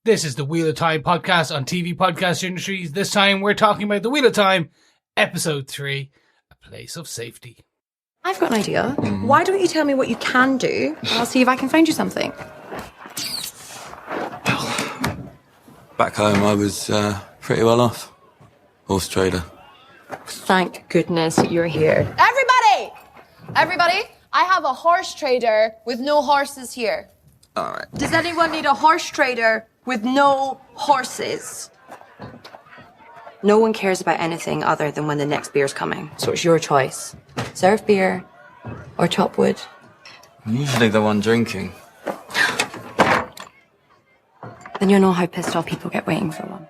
This is the Wheel of Time podcast on TV Podcast Industries. This time we're talking about the Wheel of Time, Episode 3, A Place of Safety. I've got an idea. Why don't you tell me what you can do, and I'll see if I can find you something. Back home, I was pretty well off. Horse trader. Thank goodness you're here. Everybody, I have a horse trader with no horses here. All right. Does anyone need a horse trader with no horses? No one cares about anything other than when the next beer's coming, so it's your choice. Serve beer or chop wood. I'm usually the one drinking. Then you'll know how pissed off people get waiting for one.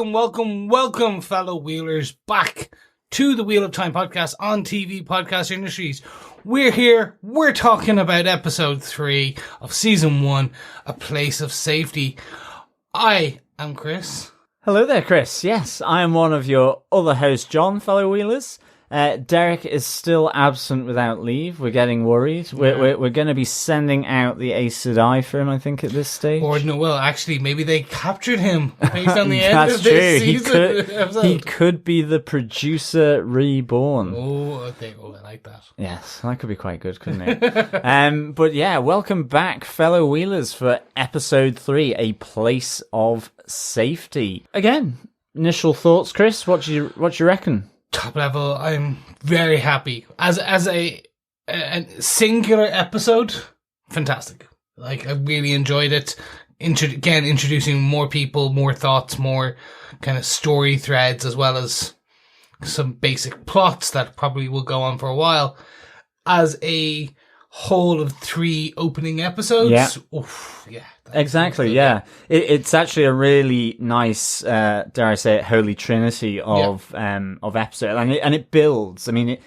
Welcome, fellow Wheelers, back to the Wheel of Time podcast on TV Podcast Industries. We're here, we're talking about episode 3 of season 1, A Place of Safety. I am Chris. Hello there, Chris. Yes, I am one of your other hosts, John, fellow Wheelers. Derek is still absent without leave. We're getting worried. We're going to be sending out the Aes Sedai for him, I think, at this stage. Or no, well, actually, maybe they captured him based on the end That's of this true. season. He could be the producer reborn. Oh, okay. Oh, I like that. Yes, that could be quite good, couldn't it? But yeah, welcome back, fellow Wheelers, for episode 3, A Place of Safety. Again, initial thoughts, Chris. What do you reckon? Top level, I'm very happy. As a singular episode, fantastic. Like, I really enjoyed it. Again, introducing more people, more thoughts, more kind of story threads, as well as some basic plots that probably will go on for a while. As a whole of 3 opening episodes, yeah. Oof, yeah. Exactly, yeah. It's actually a really nice, dare I say it, holy trinity of episode, and it builds. I mean,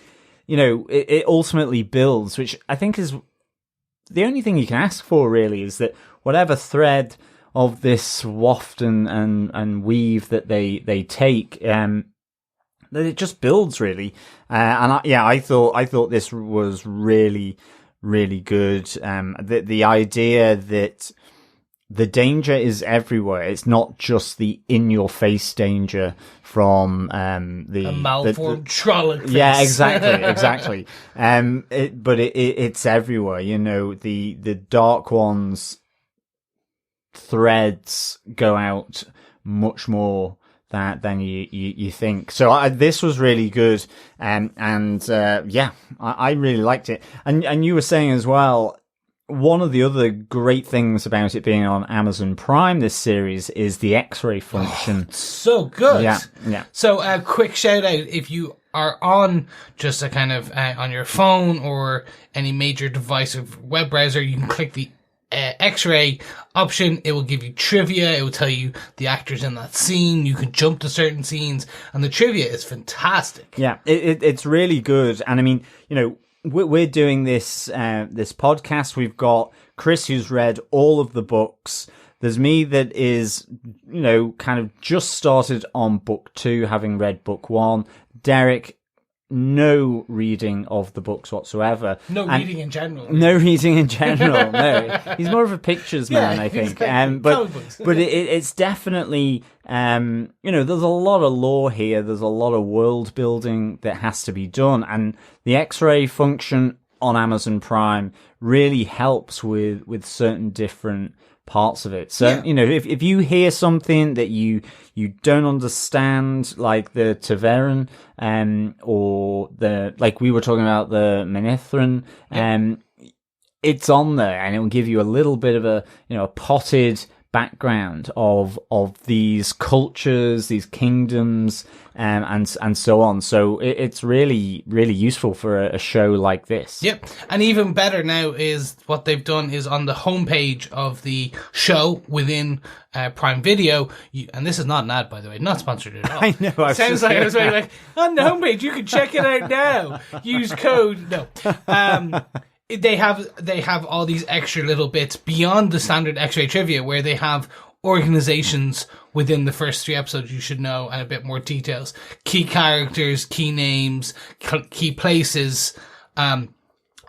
it ultimately builds, which I think is the only thing you can ask for. Really, is that whatever thread of this waft and weave that they take, that it just builds really. I thought this was really, really good. The idea that the danger is everywhere. It's not just the in-your-face danger from the malformed Trolloc. Yeah, exactly. It's everywhere. You know, the Dark One's threads go out much more than you think. So this was really good, I really liked it. And you were saying as well, one of the other great things about it being on Amazon Prime this series is the X-ray function. So good. Yeah. So a quick shout out, if you are on just a kind of on your phone or any major device or web browser, you can click the X-ray option. It will give you trivia. It will tell you the actors in that scene. You can jump to certain scenes, and the trivia is fantastic. Yeah, it's really good. And I mean, we're doing this podcast. We've got Chris, who's read all of the books. There's me that is, kind of just started on book 2, having read book 1. Derek, no reading of the books whatsoever. No reading in general. No. He's more of a pictures man, I think. But it's definitely, there's a lot of lore here. There's a lot of world building that has to be done. And the X-ray function on Amazon Prime really helps with certain different parts of it. So, if you hear something that you don't understand, like the Tuatha'an, or like we were talking about the Manethran, it's on there, and it will give you a little bit of a potted background of these cultures, these kingdoms, and so on. So it's really, really useful for a show like this. Yep. And even better now is what they've done is on the homepage of the show within Prime Video, and this is not an ad, by the way, not sponsored at all. I know. Sounds like I was very like, on the homepage, you can check it out now. Use code. No. They have all these extra little bits beyond the standard X-ray trivia, where they have organizations within the first 3 episodes you should know, and a bit more details, key characters, key names, key places,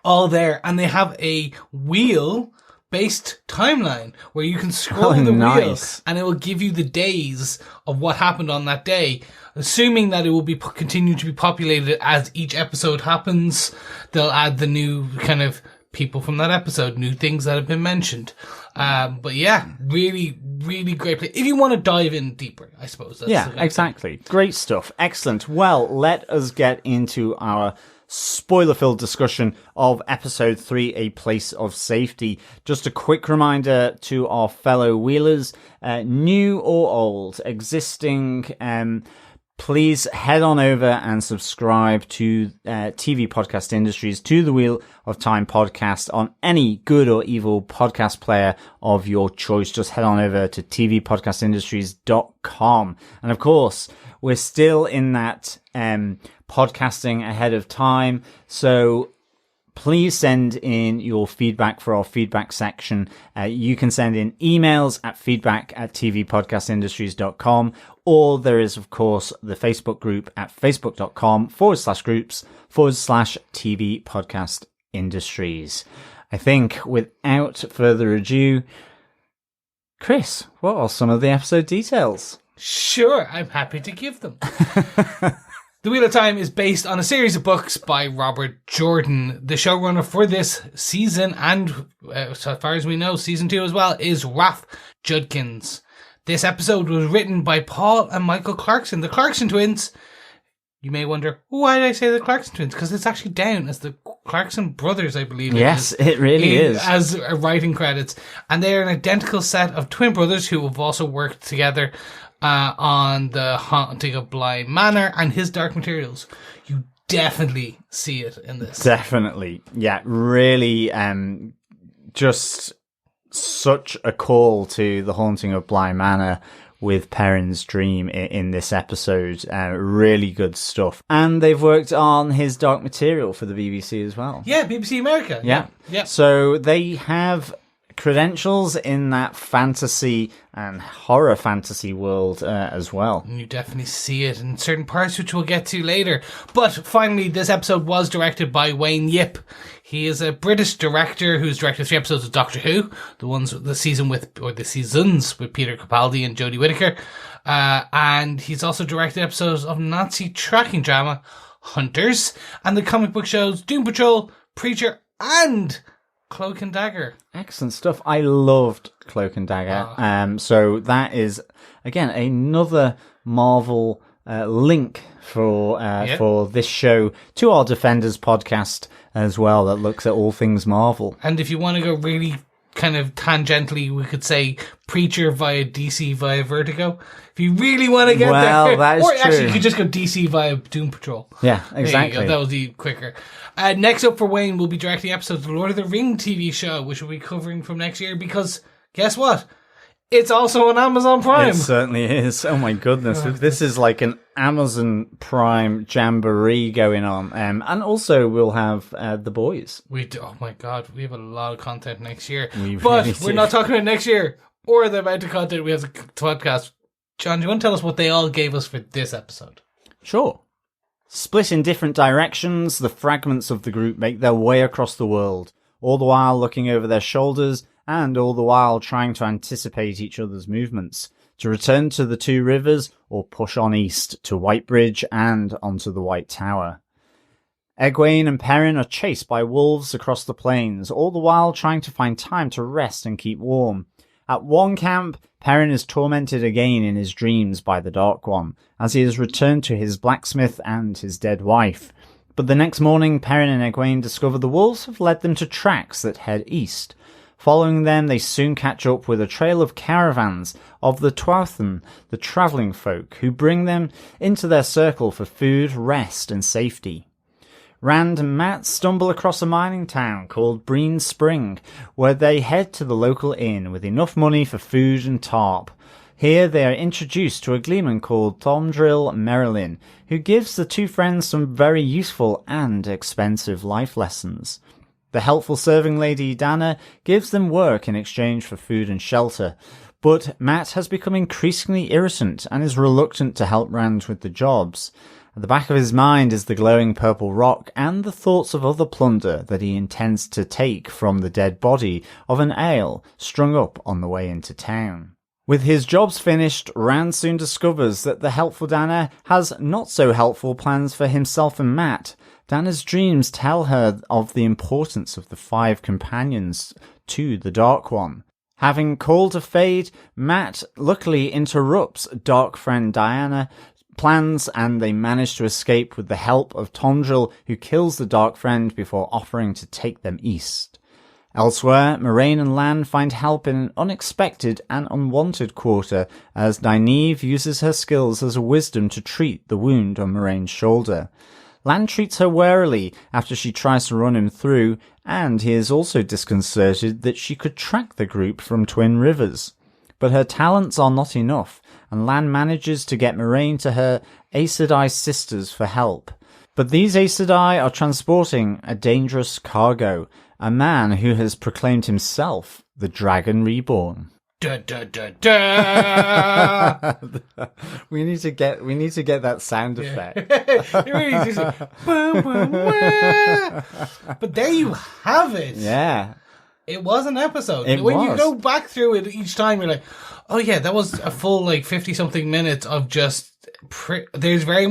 all there. And they have a wheel based timeline where you can scroll the wheel and it will give you the days of what happened on that day, assuming that it will be continue to be populated as each episode happens. They'll add the new kind of people from that episode, new things that have been mentioned. But yeah, really, really great play. If you want to dive in deeper, I suppose. Yeah, exactly. Great stuff. Excellent. Well, let us get into our spoiler-filled discussion of episode 3, A Place of Safety. Just a quick reminder to our fellow wheelers, new or old, existing, please head on over and subscribe to TV Podcast Industries, to the Wheel of Time podcast on any good or evil podcast player of your choice. Just head on over to tvpodcastindustries.com. And of course, we're still in that podcasting ahead of time, so please send in your feedback for our feedback section. You can send in emails at feedback@tvpodcastindustries.com, or there is, of course, the Facebook group at facebook.com/groups/TV Podcast Industries. I think without further ado, Chris, what are some of the episode details? Sure, I'm happy to give them. The Wheel of Time is based on a series of books by Robert Jordan. The showrunner for this season, and so far as we know, season 2 as well, is Rafe Judkins. This episode was written by Paul and Michael Clarkson, the Clarkson twins. You may wonder, why did I say the Clarkson twins? Because it's actually down as the Clarkson brothers, I believe. Yes, it really is. As writing credits. And they are an identical set of twin brothers who have also worked together on The Haunting of Bly Manor and His Dark Materials. You definitely see it in this. Definitely. Yeah, really just such a call to The Haunting of Bly Manor with Perrin's dream in this episode. Really good stuff. And they've worked on His Dark Material for the BBC as well. Yeah, BBC America. Yeah. Yeah. So they have credentials in that fantasy and horror fantasy world as well. And you definitely see it in certain parts, which we'll get to later. But finally, this episode was directed by Wayne Yip. He is a British director who's directed 3 episodes of Doctor Who, the seasons with Peter Capaldi and Jodie Whittaker. And he's also directed episodes of Nazi tracking drama Hunters and the comic book shows Doom Patrol, Preacher, and Cloak and Dagger. Excellent stuff. I loved Cloak and Dagger. So that is, again, another Marvel link for this show to our Defenders podcast as well, that looks at all things Marvel. And if you want to go really kind of tangentially, we could say Preacher via DC via Vertigo. If you really want to get there. That is or true. Actually, you could just go DC via Doom Patrol. Yeah, exactly. That would be quicker. Next up for Wayne, we'll be directing episodes of the Lord of the Ring TV show, which we'll be covering from next year, because guess what? It's also on Amazon Prime. It certainly is. Oh my goodness. This is like an Amazon Prime jamboree going on. And also we'll have The Boys. Oh my God, we have a lot of content next year. But we're not talking about next year or the amount of content we have to podcast. John, do you want to tell us what they all gave us for this episode? Sure. Split in different directions, the fragments of the group make their way across the world, all the while looking over their shoulders and all the while trying to anticipate each other's movements, to return to the Two Rivers or push on east to Whitebridge and onto the White Tower. Egwene and Perrin are chased by wolves across the plains, all the while trying to find time to rest and keep warm. At one camp, Perrin is tormented again in his dreams by the Dark One, as he has returned to his blacksmith and his dead wife. But the next morning, Perrin and Egwene discover the wolves have led them to tracks that head east. Following them, they soon catch up with a trail of caravans of the Tuatha'an, the travelling folk, who bring them into their circle for food, rest, and safety. Rand and Matt stumble across a mining town called Breen Spring, where they head to the local inn with enough money for food and tarp. Here they are introduced to a gleeman called Thomdrill Merrilin, who gives the two friends some very useful and expensive life lessons. The helpful serving lady Dana gives them work in exchange for food and shelter, but Matt has become increasingly irritant and is reluctant to help Rand with the jobs. At the back of his mind is the glowing purple rock and the thoughts of other plunder that he intends to take from the dead body of an ale strung up on the way into town. With his jobs finished, Rand soon discovers that the helpful Dana has not so helpful plans for himself and Matt. Dana's dreams tell her of the importance of the 5 companions to the Dark One. Having called a fade, Matt luckily interrupts dark friend Diana plans, and they manage to escape with the help of Thomdrill, who kills the dark friend before offering to take them east. Elsewhere, Moraine and Lan find help in an unexpected and unwanted quarter as Nynaeve uses her skills as a wisdom to treat the wound on Moraine's shoulder. Lan treats her warily after she tries to run him through, and he is also disconcerted that she could track the group from Twin Rivers. But her talents are not enough, and Lan manages to get Moraine to her Aes Sedai sisters for help. But these Aes Sedai are transporting a dangerous cargo, a man who has proclaimed himself the Dragon Reborn. Da, da, da, da. we need to get that sound effect. It really is like, "Bum, bum, wah." But there you have it. Yeah. It was an episode. It when was. you go back through it each time, you're like, oh yeah, that was a full 50-something minutes of just... there's very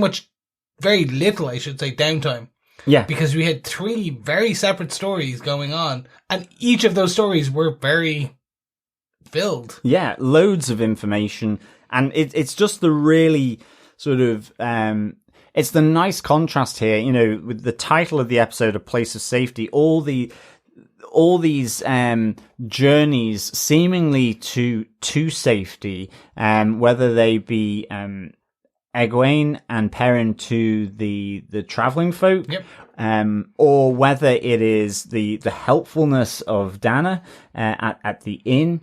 little, I should say, downtime. Yeah. Because we had 3 very separate stories going on, and each of those stories were very filled. Yeah, loads of information, and it's just the really sort of... it's the nice contrast here, with the title of the episode, A Place of Safety, all these journeys seemingly to safety, whether they be Egwene and Perrin to the travelling folk, yep. Or whether it is the helpfulness of Dana at the inn,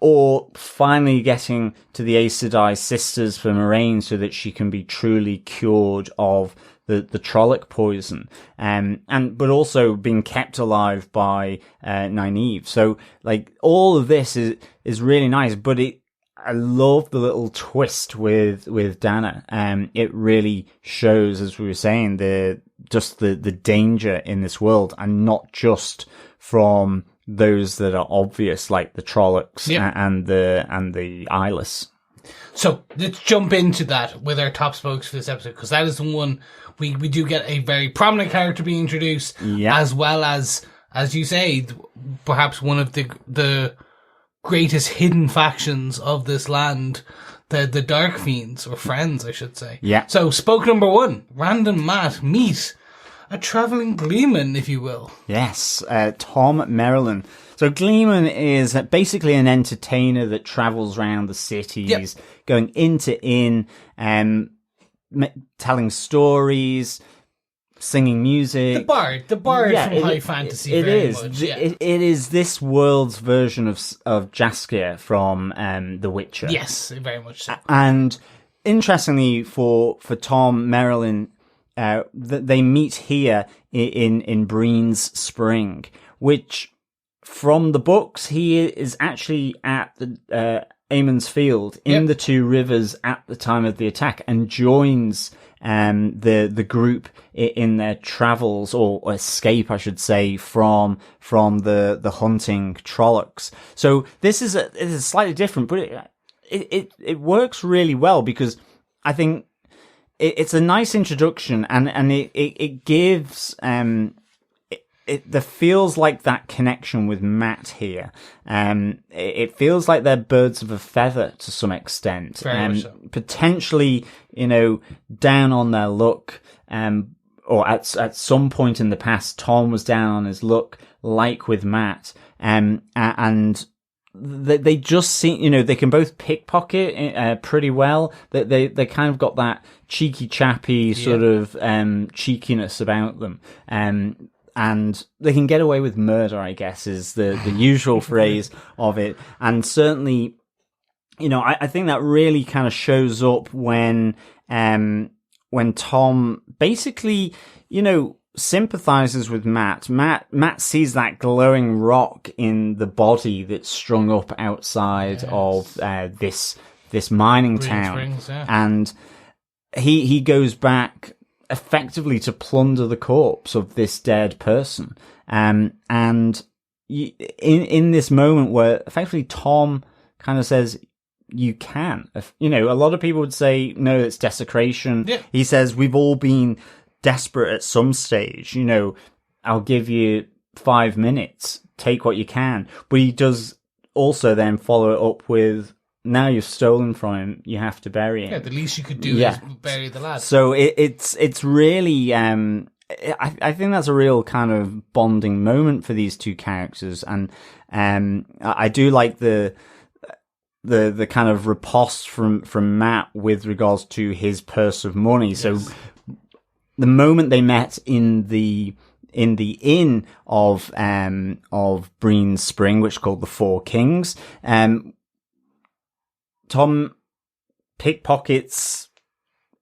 or finally getting to the Aes Sedai sisters for Moraine so that she can be truly cured of the Trolloc poison, but also being kept alive by Nynaeve. So all of this is really nice, but I love the little twist with Dana. It really shows, as we were saying, the danger in this world, and not just from those that are obvious, like the Trollocs, yep. and the eyeless. So let's jump into that with our top spokes for this episode, because that is the one we do get a very prominent character being introduced, as well as you say, perhaps one of the greatest hidden factions of this land, the Dark Fiends, or Friends, I should say. Yeah. So spoke number 1, Rand and Matt meet a travelling gleeman, if you will. Yes, Tom Merrilin. So Gleeman is basically an entertainer that travels around the cities, yep. going inn to inn, telling stories, singing music. The bard from high fantasy. It very is. Much, yeah. It is this world's version of Jaskier from The Witcher. Yes, very much so. And interestingly, for Tom Merrilin, they meet here in Breen's Spring, which from the books he is actually at the Aemon's Field in yep. the Two Rivers at the time of the attack, and joins the group in their travels, or escape, I should say, from the hunting Trollocs. So this is slightly different, but it works really well, because I think it's a nice introduction, and it gives there feels like that connection with Matt here. It feels like they're birds of a feather to some extent. Very much so. Potentially, down on their luck, or at some point in the past, Tom was down on his luck, like with Matt. and they just seem, you know, they can both pickpocket pretty well. They kind of got that cheeky chappy sort of cheekiness about them. And they can get away with murder, I guess, is the usual phrase of it. And certainly, you know, I think that really kind of shows up when Tom basically, you know, sympathizes with Matt. Matt sees that glowing rock in the body that's strung up outside of this mining town, Springs, and he goes back effectively to plunder the corpse of this dead person. And in this moment where effectively Tom kind of says, you can, you know, a lot of people would say, no, it's desecration. Yeah. He says, we've all been desperate at some stage, you know, I'll give you 5 minutes, take what you can. But he does also then follow it up with, now you've stolen from him, you have to bury him. Yeah, the least you could do is bury the lad. So it's really, I think that's a real kind of bonding moment for these two characters. And I do like the kind of riposte from Matt with regards to his purse of money. Yes. So the moment they met in the inn of Breen's Spring, which is called the Four Kings, Tom pickpockets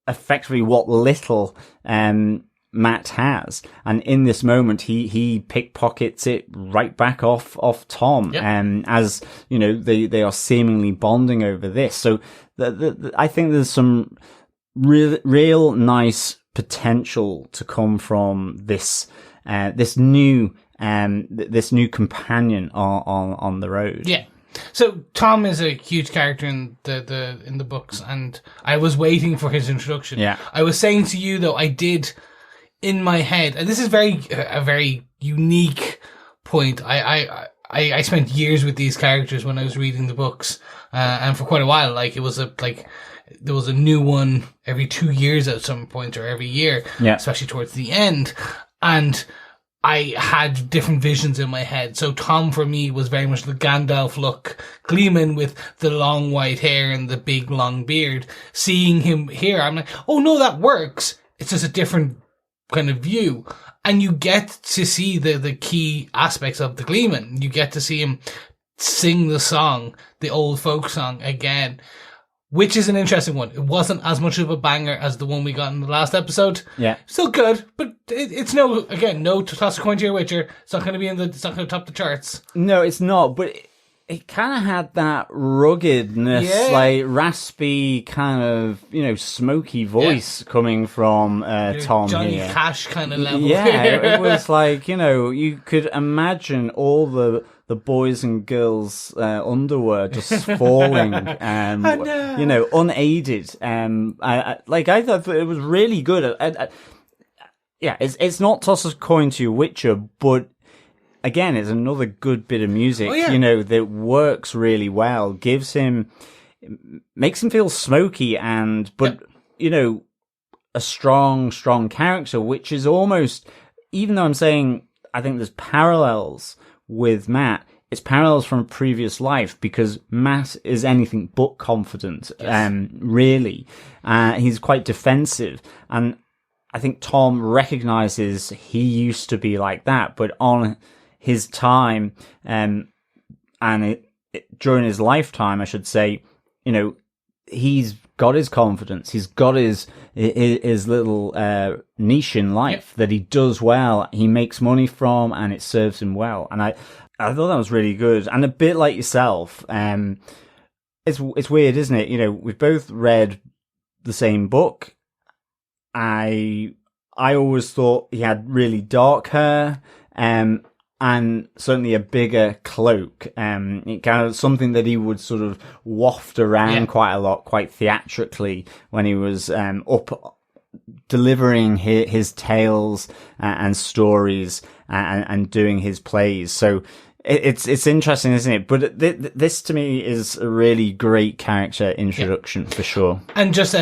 effectively what little Matt has, and in this moment he pickpockets it right back off Tom. Yep. As you know, they are seemingly bonding over this. So I think there's some real nice potential to come from this new companion on the road. Yeah. So Tom is a huge character in the books, and I was waiting for his introduction. Yeah. I was saying to you though, I did in my head, and this is a very unique point. I spent years with these characters when I was reading the books, and for quite a while, like there was a new one every 2 years at some point, or every year, especially towards the end, and I had different visions in my head. So Tom for me was very much the Gandalf look, gleaming with the long white hair and the big long beard. Seeing him here, I'm like, oh no, that works. It's just a different kind of view. And you get to see the key aspects of the Gleeman. You get to see him sing the song, the old folk song again, which is an interesting one. It wasn't as much of a banger as the one we got in the last episode. Yeah. Still good, but it's no to toss a coin to your Witcher. It's not going to it's not going to top the charts. No, it's not, but it kind of had that ruggedness, like raspy kind of, you know, smoky voice coming from Tom Johnny here. Cash kind of level. Yeah, it was like, you know, you could imagine all the boys and girls' underwear just falling, you know, unaided. I thought it was really good. Yeah, it's not toss a coin to your Witcher, but again, it's another good bit of music, you know, that works really well, makes him feel smoky but, you know, a strong character, which is almost, even though I'm saying I think there's parallels with Matt, it's parallels from a previous life, because Matt is anything but confident, really. He's quite defensive, and I think Tom recognizes he used to be like that, but on his time, during his lifetime, I should say, you know, he's got his confidence, he's got his little niche in life that he does well, he makes money from, and it serves him well. And I thought that was really good, and a bit like yourself. It's weird, isn't it? You know, we've both read the same book. I always thought he had really dark hair, and certainly a bigger cloak. It kind of something that he would sort of waft around quite a lot, quite theatrically, when he was up delivering his tales and stories and doing his plays. So It's interesting, isn't it? But this to me is a really great character introduction for sure. And just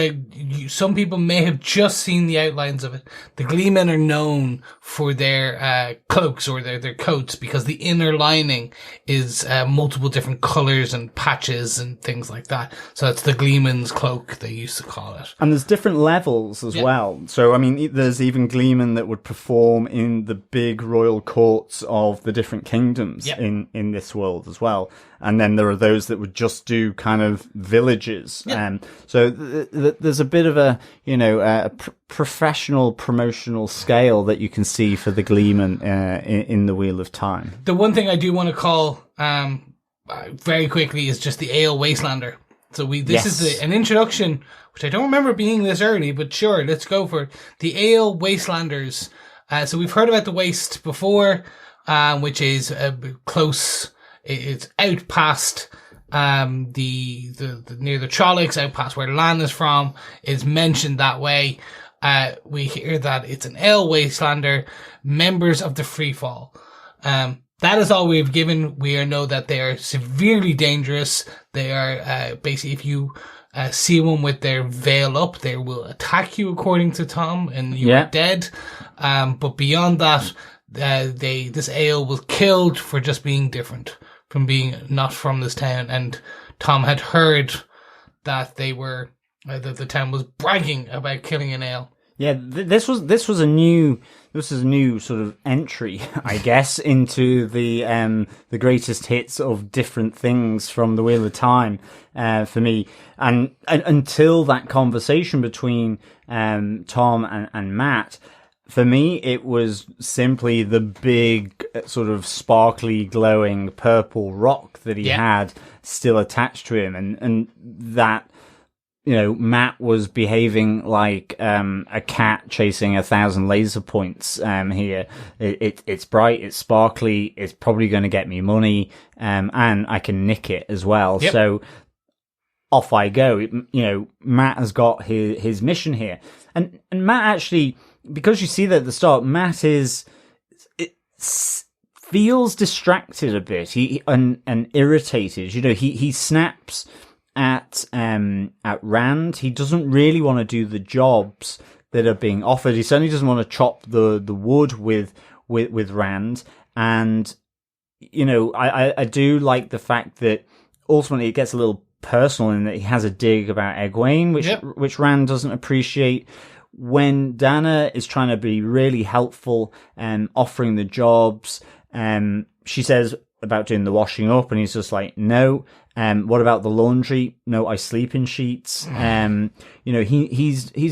some people may have just seen the outlines of it. The Gleemen are known for their cloaks or their coats because the inner lining is multiple different colours and patches and things like that. So it's the Gleeman's cloak, they used to call it. And there's different levels as well. So, I mean, there's even Gleemen that would perform in the big royal courts of the different kingdoms in this world as well. And then there are those that would just do kind of villages. So there's a bit of a, professional promotional scale that you can see for the Gleeman in the Wheel of Time. The one thing I do want to call very quickly is just the Ale Wastelander. So this is an introduction, which I don't remember being this early, but sure, let's go for it. The Ale Wastelanders. So we've heard about the Waste before, which is close. It's out past the near the Trollocs, out past where Lan is from. It's mentioned that way. We hear that it's an Ale Wastelander, members of the Freefall. That is all we've given. We know that they are severely dangerous. They are basically, if you see one with their veil up, they will attack you, according to Tom, and you are dead. But beyond that, this Ale was killed for just being different, from being not from this town. And Tom had heard that they were that the town was bragging about killing an Ale. Yeah, this was a new sort of entry, I guess, into the greatest hits of different things from the Wheel of Time for me, and until that conversation between Tom and Matt. For me, it was simply the big, sort of sparkly, glowing purple rock that he had still attached to him, and that, Matt was behaving like a cat chasing 1,000 laser points here. It's bright, it's sparkly, it's probably going to get me money, and I can nick it as well. Yep. So off I go. Matt has got his mission here, and Matt actually, because you see that at the start, Matt feels distracted a bit. He and irritated. He snaps at Rand. He doesn't really want to do the jobs that are being offered. He certainly doesn't want to chop the wood with Rand. And I do like the fact that ultimately it gets a little personal in that he has a dig about Egwene, which Rand doesn't appreciate. When Dana is trying to be really helpful and offering the jobs, she says about doing the washing up, and he's just like, no. What about the laundry? No, I sleep in sheets. He's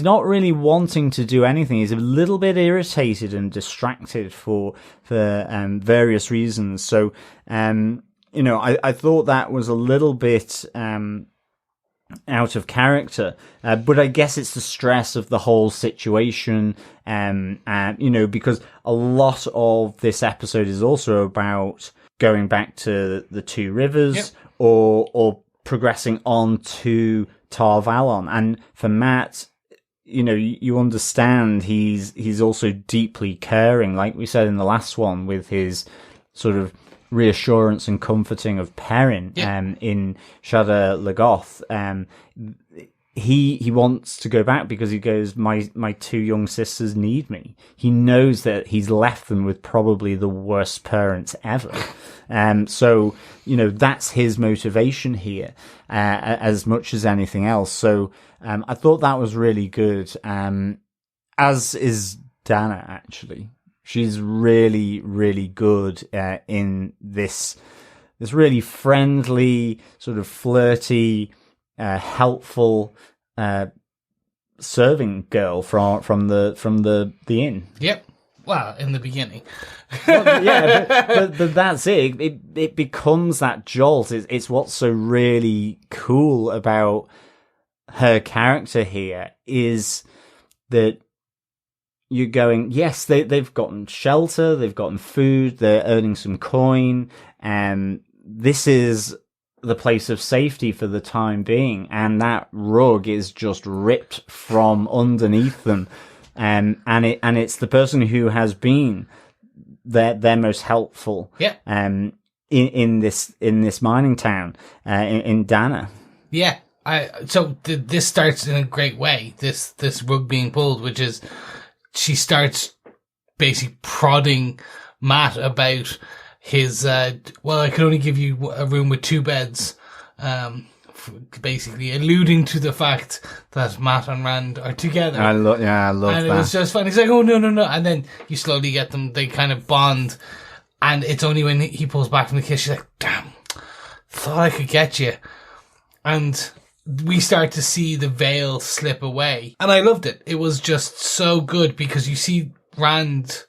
not really wanting to do anything. He's a little bit irritated and distracted for various reasons. So, I thought that was a little bit out of character, but I guess it's the stress of the whole situation, because a lot of this episode is also about going back to the Two Rivers, or progressing on to Tar Valon. And for Matt, you understand he's also deeply caring, like we said in the last one, with his sort of reassurance and comforting of Perrin in Shada Lagoth. He wants to go back because he goes, my two young sisters need me. He knows that he's left them with probably the worst parents ever. So, that's his motivation here, as much as anything else. So, I thought that was really good. As is Dana, actually. She's really, really good in this really friendly, sort of flirty, helpful serving girl from the inn. Yep. Well, in the beginning. but that's it. It becomes that jolt. It's what's so really cool about her character here is that you're going, yes, they've gotten shelter, they've gotten food, they're earning some coin, and this is the place of safety for the time being, and that rug is just ripped from underneath them, and it's the person who has been their most helpful, in this mining town in Dana. Yeah. This starts in a great way. This rug being pulled, which is she starts basically prodding Matt about his. I can only give you a room with 2 beds. Basically alluding to the fact that Matt and Rand are together. I love that. And it was just fun. He's like, oh, no. And then you slowly get them, they kind of bond. And it's only when he pulls back from the kiss, she's like, damn, thought I could get you. And we start to see the veil slip away. And I loved it. It was just so good because you see Rand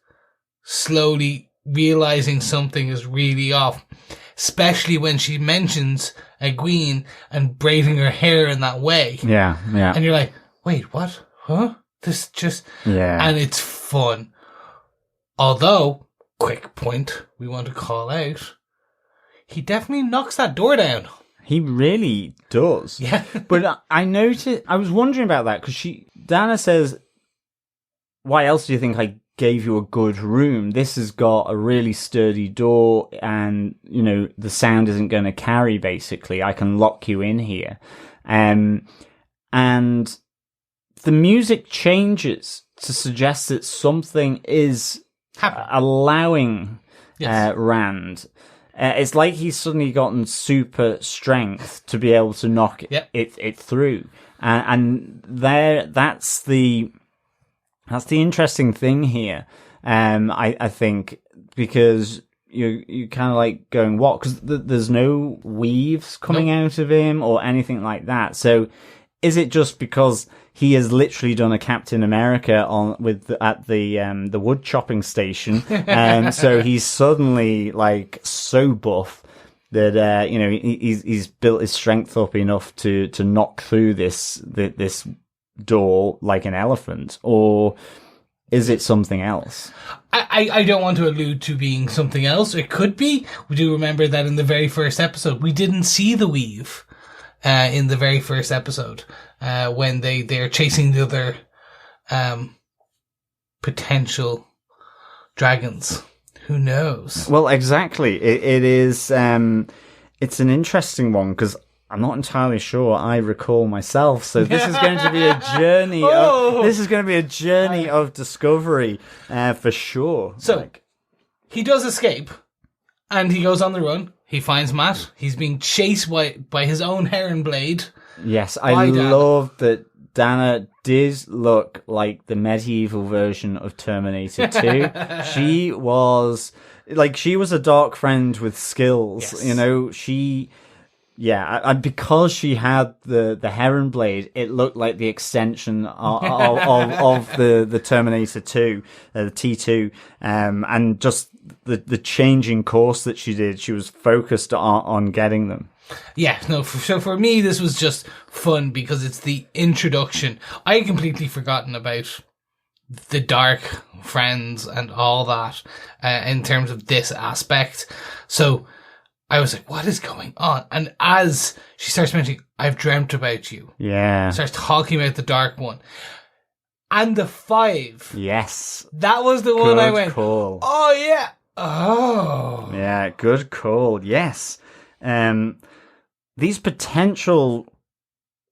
slowly realizing something is really off. Especially when she mentions Egwene and braiding her hair in that way. Yeah. And you're like, wait, what? Huh? This just... Yeah. And it's fun. Although, quick point we want to call out, he definitely knocks that door down. He really does. Yeah. But I noticed... I was wondering about that because Dana says, why else do you think I gave you a good room? This has got a really sturdy door and, the sound isn't going to carry, basically. I can lock you in here. And the music changes to suggest that something is allowing Rand. It's like he's suddenly gotten super strength to be able to knock it through. And that's the interesting thing here. I think, because you kind of like going, what? Because there's no weaves coming out of him or anything like that. So is it just because he has literally done a Captain America at the wood chopping station, and so he's suddenly like so buff that he's built his strength up enough to knock through this door like an elephant, or is it something else? I don't want to allude to being something else. It could be. We do remember that in the very first episode, we didn't see the weave in the very first episode when they're chasing the other potential dragons. Who knows? Well, exactly. It is. It's an interesting one because I'm not entirely sure I recall myself. So this is going to be a journey. This is going to be a journey of discovery for sure. So he does escape, and he goes on the run. He finds Matt. He's being chased by his own heron blade. Yes, I love that Dana did look like the medieval version of Terminator 2. She was a dark friend with skills. Yes. And because she had the heron blade, it looked like the extension of the Terminator 2, the T2, and just the changing course that she did. She was focused on getting them. Yeah, no, so for me, this was just fun because it's the introduction. I had completely forgotten about the dark friends and all that in terms of this aspect. So I was like, what is going on? And as she starts mentioning, I've dreamt about you. Yeah. Starts talking about the dark one. And the 5. Yes. That was the one I went, call. Oh, yeah. Oh. Yeah, good call. Yes. These potential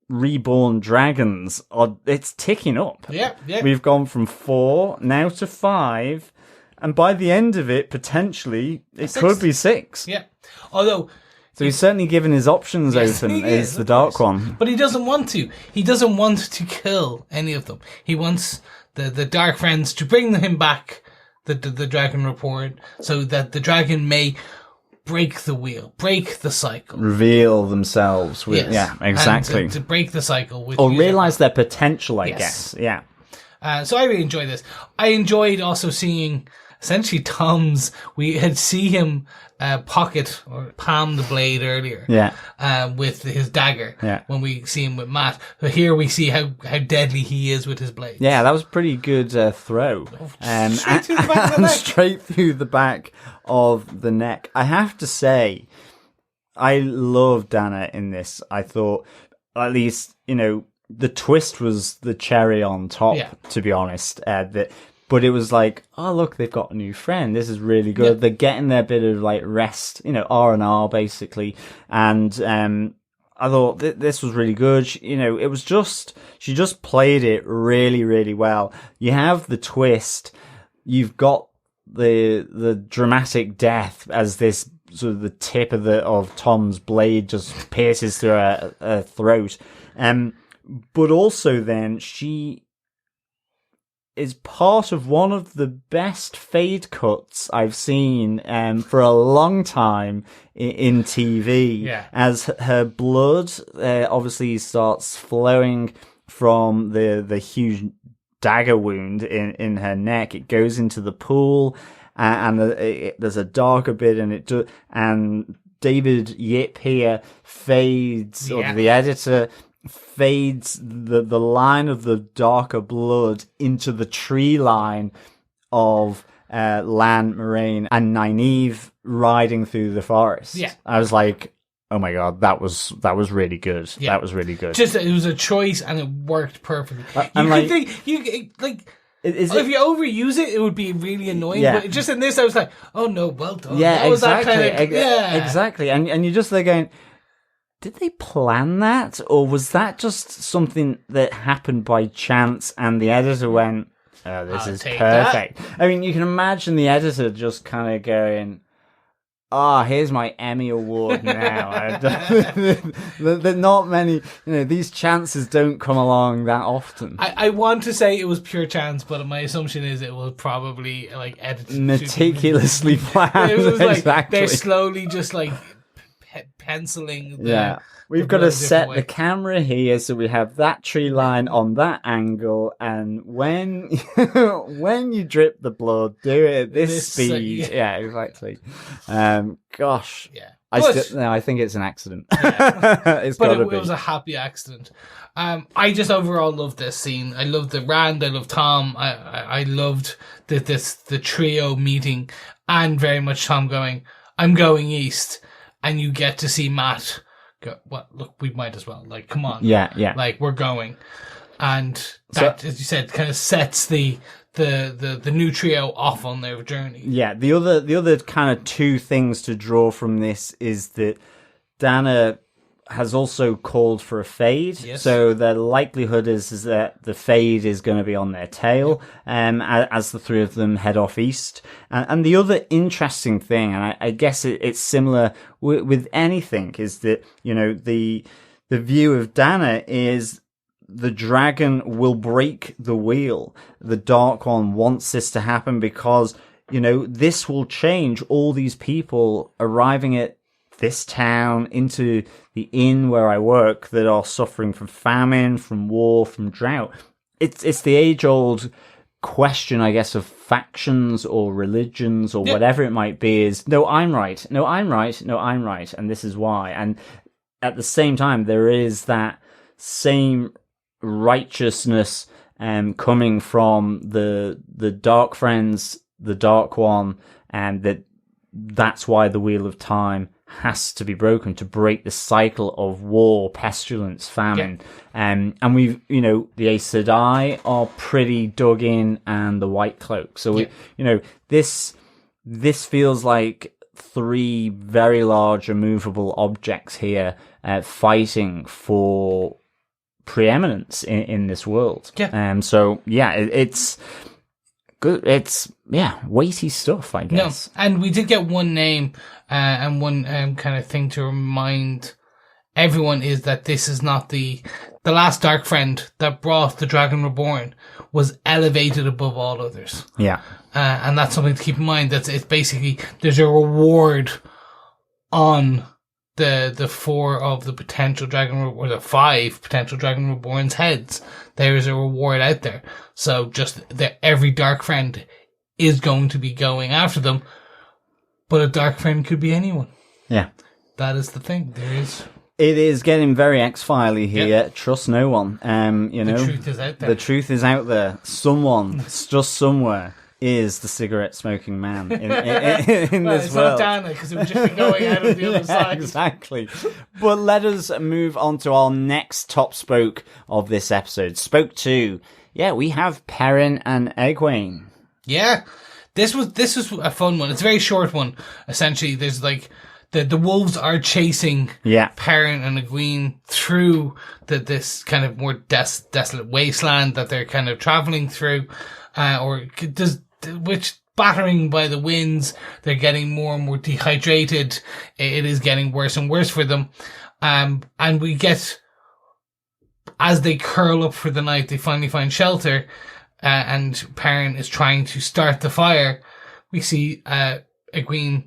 reborn dragons it's ticking up. Yeah. We've gone from 4 now to 5, and by the end of it, potentially it could be 6. Yeah. Although, so he's certainly given his options open as the dark one. But he doesn't want to. He doesn't want to kill any of them. He wants the dark friends to bring him back the dragon report so that the dragon may break the wheel, break the cycle, reveal themselves with exactly, and to break the cycle with, or realize their potential, I guess. Yeah. So I really enjoyed this. I enjoyed also seeing essentially Tom's. We had see him pocket or palm the blade earlier. Yeah. With his dagger. Yeah. When we see him with Matt, but here we see how deadly he is with his blade. Yeah, that was a pretty good throw. Straight through the back of the neck. Straight through the back of the neck. I have to say, I love Dana in this. I thought, at least, the twist was the cherry on top, to be honest. That but it was like, oh look, they've got a new friend. This is really good. Yeah. They're getting their bit of like rest, R&R basically, and I thought this was really good. It was she just played it really, really well. You have the twist. You've got the dramatic death as this sort of the tip of Tom's blade just pierces through her throat. But also then she is part of one of the best fade cuts I've seen for a long time in TV. Yeah. As her blood obviously starts flowing from the huge dagger wound in her neck. It goes into the pool, and there's a darker bit, and David Yip here fades, or the editor fades the line of the darker blood into the tree line of Lan, Moraine, and Nynaeve riding through the forest. Yeah. I was like, oh my god, that was really good. Yeah. That was really good. Just it was a choice and it worked perfectly. Is if you overuse it, it would be really annoying. Yeah. But just in this, I was like, "Oh no, well done." Yeah, that was exactly. That kind of, Exactly. And you're just there going, did they plan that, or was that just something that happened by chance? And the editor went, "Oh, this I'll is take perfect." I mean, you can imagine the editor just kind of going, here's my Emmy award now. There's not many, these chances don't come along that often. I want to say it was pure chance, but my assumption is it was probably like edited meticulously planned. It was like exactly. they're slowly just like penciling. We've got to set the camera here so we have that tree line on that angle, and when you drip the blood, do it at this speed. Yeah, exactly. Gosh. Yeah. I think it's an accident. Yeah. It's but gotta it be. was a happy accident. I just overall loved this scene. I loved the Rand. I loved Tom. I loved the trio meeting, and very much Tom going, "I'm going east," and you get to see Matt go, "Well, look, we might as well. Like, come on, Yeah. like we're going," and that, as you said, kind of sets the new trio off on their journey. Yeah, the other kind of two things to draw from this is that Dana has also called for a fade. Yes. So the likelihood is that the fade is going to be on their tail, as the three of them head off east. And the other interesting thing, and I guess it's similar with anything, is that, the view of Dana is the dragon will break the wheel. The Dark One wants this to happen because, this will change all these people arriving at this town, into the inn where I work, that are suffering from famine, from war, from drought. It's the age-old question, I guess, of factions or religions or whatever it might be, is, no, I'm right, no, I'm right, no, I'm right, and this is why. And at the same time, there is that same righteousness coming from the Dark Friends, the Dark One, and that's why the Wheel of Time has to be broken, to break the cycle of war, pestilence, famine. And we've, the Aes Sedai are pretty dug in, and the White Cloak. So this feels like three very large immovable objects here, fighting for preeminence in this world. It's good. It's weighty stuff, I guess. No, and we did get one name and one kind of thing to remind everyone, is that this is not the last Dark Friend that brought the Dragon Reborn was elevated above all others. Yeah, and that's something to keep in mind. That it's basically, there's a reward on the four of the potential Dragon, or the five potential Dragon Reborn's heads. There is a reward out there. So just that every Dark Friend is going to be going after them, but a Dark Friend could be anyone. Yeah, that is the thing. It is getting very X-Filey here. Yep. Trust no one. The truth is out there. The truth is out there. Someone, just somewhere, is the cigarette-smoking man in this it's world. not Dana, because it would just be going out of the other side. Exactly. But let us move on to our next top spoke of this episode. Spoke 2. Yeah, we have Perrin and Egwene. Yeah. This was a fun one. It's a very short one. Essentially, there's like the wolves are chasing Perrin and Egwene through this kind of more desolate wasteland that they're kind of traveling through, which battering by the winds, they're getting more and more dehydrated. It is getting worse and worse for them. And we get, as they curl up for the night, they finally find shelter, and Perrin is trying to start the fire. We see Egwene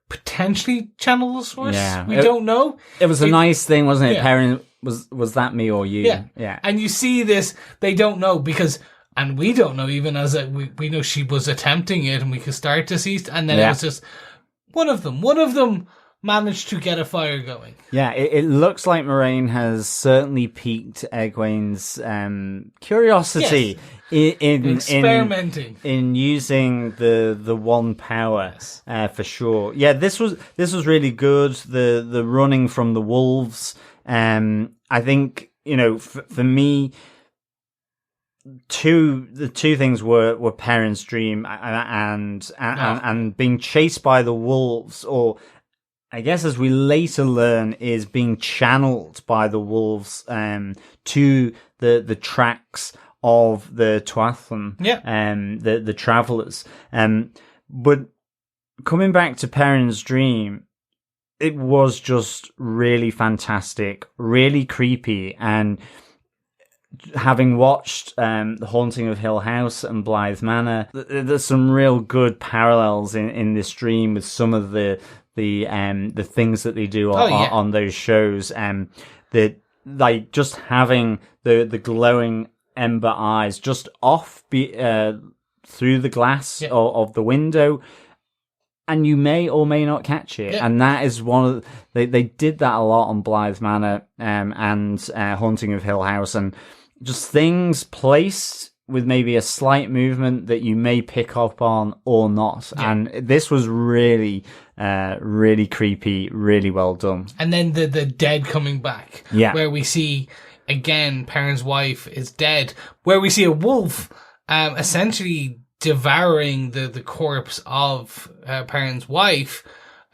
potentially channel the source. Yeah. We don't know. It was a nice thing, wasn't it? Yeah. Perrin, was that me or you? Yeah. Yeah. And you see this, they don't know because, and we don't know even we know she was attempting it and we could start to see, and then it was just one of them managed to get a fire going. Yeah, it looks like Moraine has certainly piqued Egwene's curiosity in experimenting in using the one power for sure. Yeah, this was really good. The running from the wolves. I think for me, the two things were Perrin's dream and being chased by the wolves, or I guess as we later learn, is being channeled by the wolves to the tracks of the Tuatha'an, the travellers. But coming back to Perrin's dream, it was just really fantastic, really creepy, and having watched The Haunting of Hill House and Blythe Manor, there's some real good parallels in this dream with some of the things that they do on those shows, that like just having the glowing ember eyes just off through the glass of the window, and you may or may not catch it. And that is one of they did that a lot on Blythe Manor and Haunting of Hill House, and just things placed with maybe a slight movement that you may pick up on or not. And this was really, really creepy, really well done. And then the dead coming back, where we see, again, Perrin's wife is dead, where we see a wolf essentially devouring the corpse of Perrin's wife,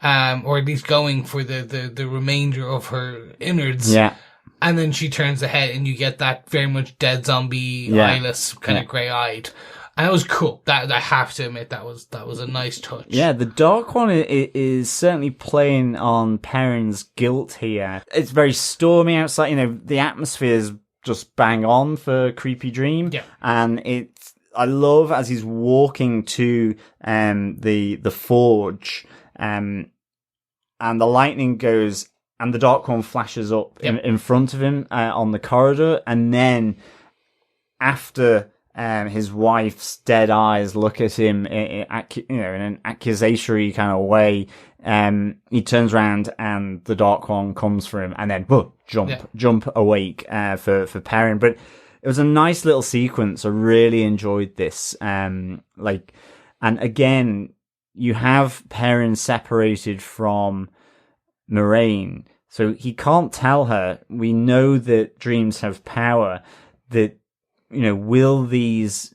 or at least going for the remainder of her innards. Yeah. And then she turns the head, and you get that very much dead zombie, eyeless, kind of grey-eyed. And it was cool. That I have to admit, that was a nice touch. Yeah, the dark one is certainly playing on Perrin's guilt here. It's very stormy outside. The atmosphere is just bang on for Creepy Dream. Yeah. And I love as he's walking to the forge, and the lightning goes, and the dark one flashes up in front of him on the corridor, and then after his wife's dead eyes look at him in an accusatory kind of way, he turns around and the dark one comes for him, and then jump awake for Perrin. But it was a nice little sequence. I really enjoyed this. And again, you have Perrin separated from Moraine, so he can't tell her. We know that dreams have power. That will these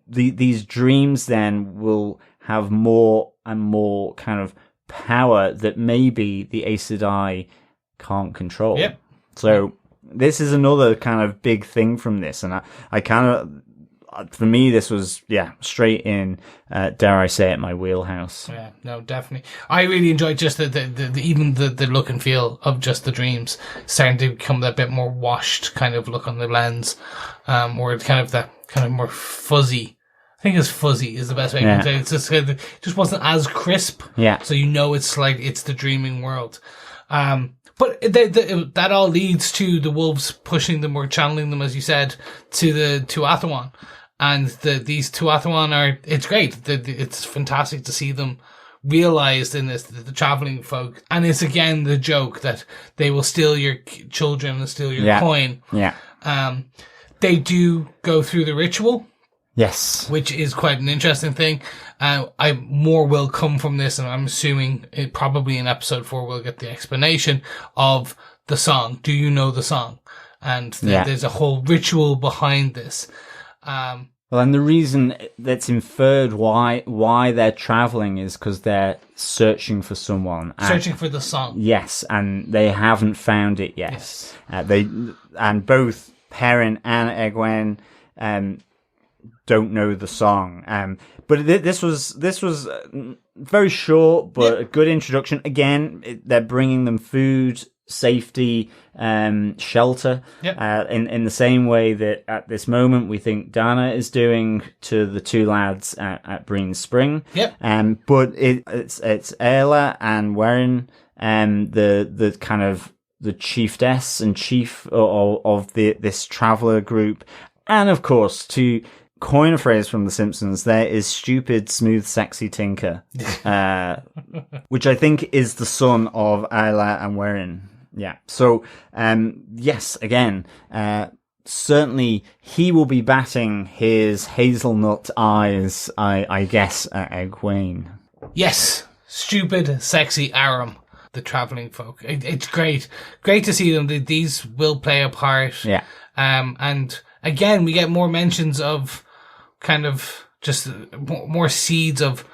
dreams then will have more and more kind of power that maybe the Aes Sedai can't control. Yep. So this is another kind of big thing from this, and I kind of. For me, this was, straight in, dare I say it, my wheelhouse. Yeah, no, definitely. I really enjoyed just even the look and feel of just the dreams starting to become that bit more washed kind of look on the lens, or kind of that kind of more fuzzy. I think it's fuzzy is the best way I can say it. It's just, it just wasn't as crisp. Yeah. So it's the dreaming world. But that all leads to the wolves pushing them or channeling them, as you said, to the Tuatha'an. And these Tuatha'an it's great. It's fantastic to see them realized in this, the traveling folk. And it's again the joke that they will steal your children and steal your coin. Yeah. They do go through the ritual. Yes. Which is quite an interesting thing. More will come from this, and I'm assuming probably in episode 4 we'll get the explanation of the song. Do you know the song? And there's a whole ritual behind this. Well, and the reason that's inferred why they're traveling is because they're searching for someone. Searching for the song. Yes, and they haven't found it yet. Yes. And both Perrin and Egwene don't know the song. But this was very short, but a good introduction. Again, they're bringing them food, safety, shelter. Yep. In the same way that at this moment we think Dana is doing to the two lads at Breen Spring. Yep. But it's Ayla and Warren, the kind of the chiefess and chief of this traveler group, and of course, to coin a phrase from The Simpsons, there is stupid, smooth, sexy Tinker, which I think is the son of Ayla and Warren. Yeah. So, yes, again, certainly he will be batting his hazelnut eyes, I guess, at Egwene. Yes, stupid, sexy Aram, the travelling folk. It's great to see them. These will play a part. Yeah. And again, we get more mentions of kind of just more seeds of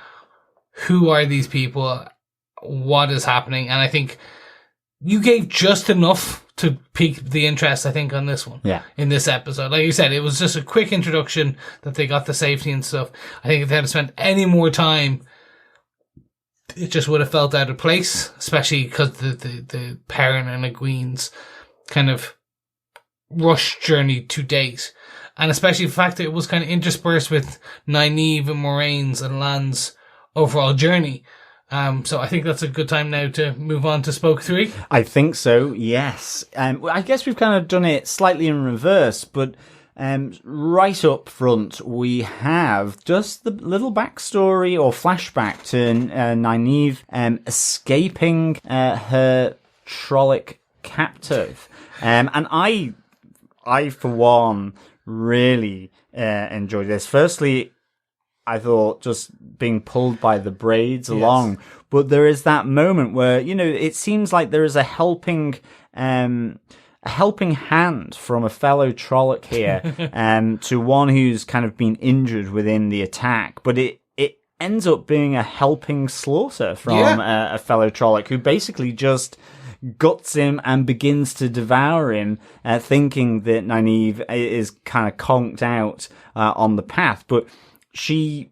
who are these people, what is happening, and I think you gave just enough to pique the interest, I think, on this one. Yeah. In this episode. Like you said, it was just a quick introduction that they got the safety and stuff. I think if they had spent any more time, it just would have felt out of place, especially because the Perrin and Egwene's kind of rush journey to date. And especially the fact that it was kind of interspersed with Nynaeve and Moraine's and Lan's overall journey. So I think that's a good time now to move on to Spoke 3. I think so, yes. I guess we've kind of done it slightly in reverse, but right up front we have just the little backstory or flashback to Nynaeve escaping her Trolloc captive. And I, for one, really enjoyed this. Firstly, I thought just being pulled by the braids along, but there is that moment where, you know, it seems like there is a helping hand from a fellow Trolloc here to one who's kind of been injured within the attack, but it ends up being a helping slaughter from a fellow Trolloc who basically just guts him and begins to devour him, thinking that Nynaeve is kind of conked out on the path. But she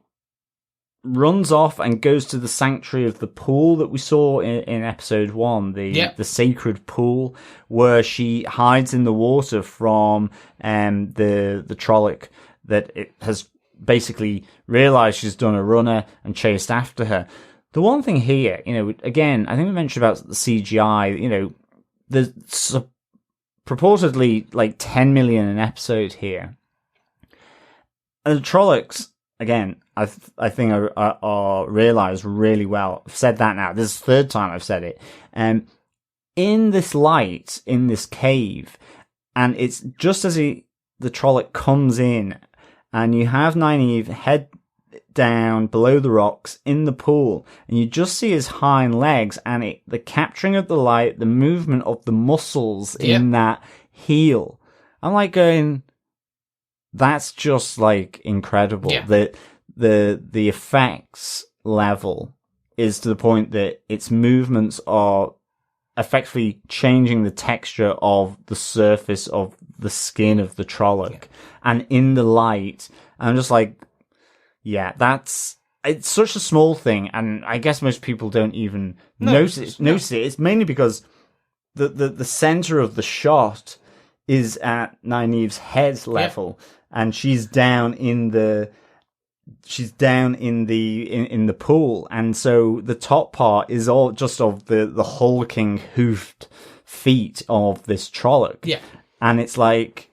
runs off and goes to the sanctuary of the pool that we saw in episode 1, the sacred pool, where she hides in the water from the Trolloc that it has basically realized she's done a runner and chased after her. The one thing here, you know, again, I think we mentioned about the CGI, you know, there's purportedly like 10 million an episode here. And the Trollocs, again, I think are realised really well. I've said that now. This is the third time I've said it. In this light, in this cave, and it's just as the Trolloc comes in, and you have Nynaeve head down below the rocks in the pool, and you just see his hind legs, and the capturing of the light, the movement of the muscles in that heel. I'm like going, that's just like incredible. Yeah. The effects level is to the point that its movements are effectively changing the texture of the surface of the skin of the Trolloc, and in the light, I'm just like, yeah, it's such a small thing, and I guess most people don't even notice it. It's mainly because the center of the shot is at Nynaeve's head level, and she's down in the pool, and so the top part is all just of the hulking hoofed feet of this Trolloc. Yeah, and it's like,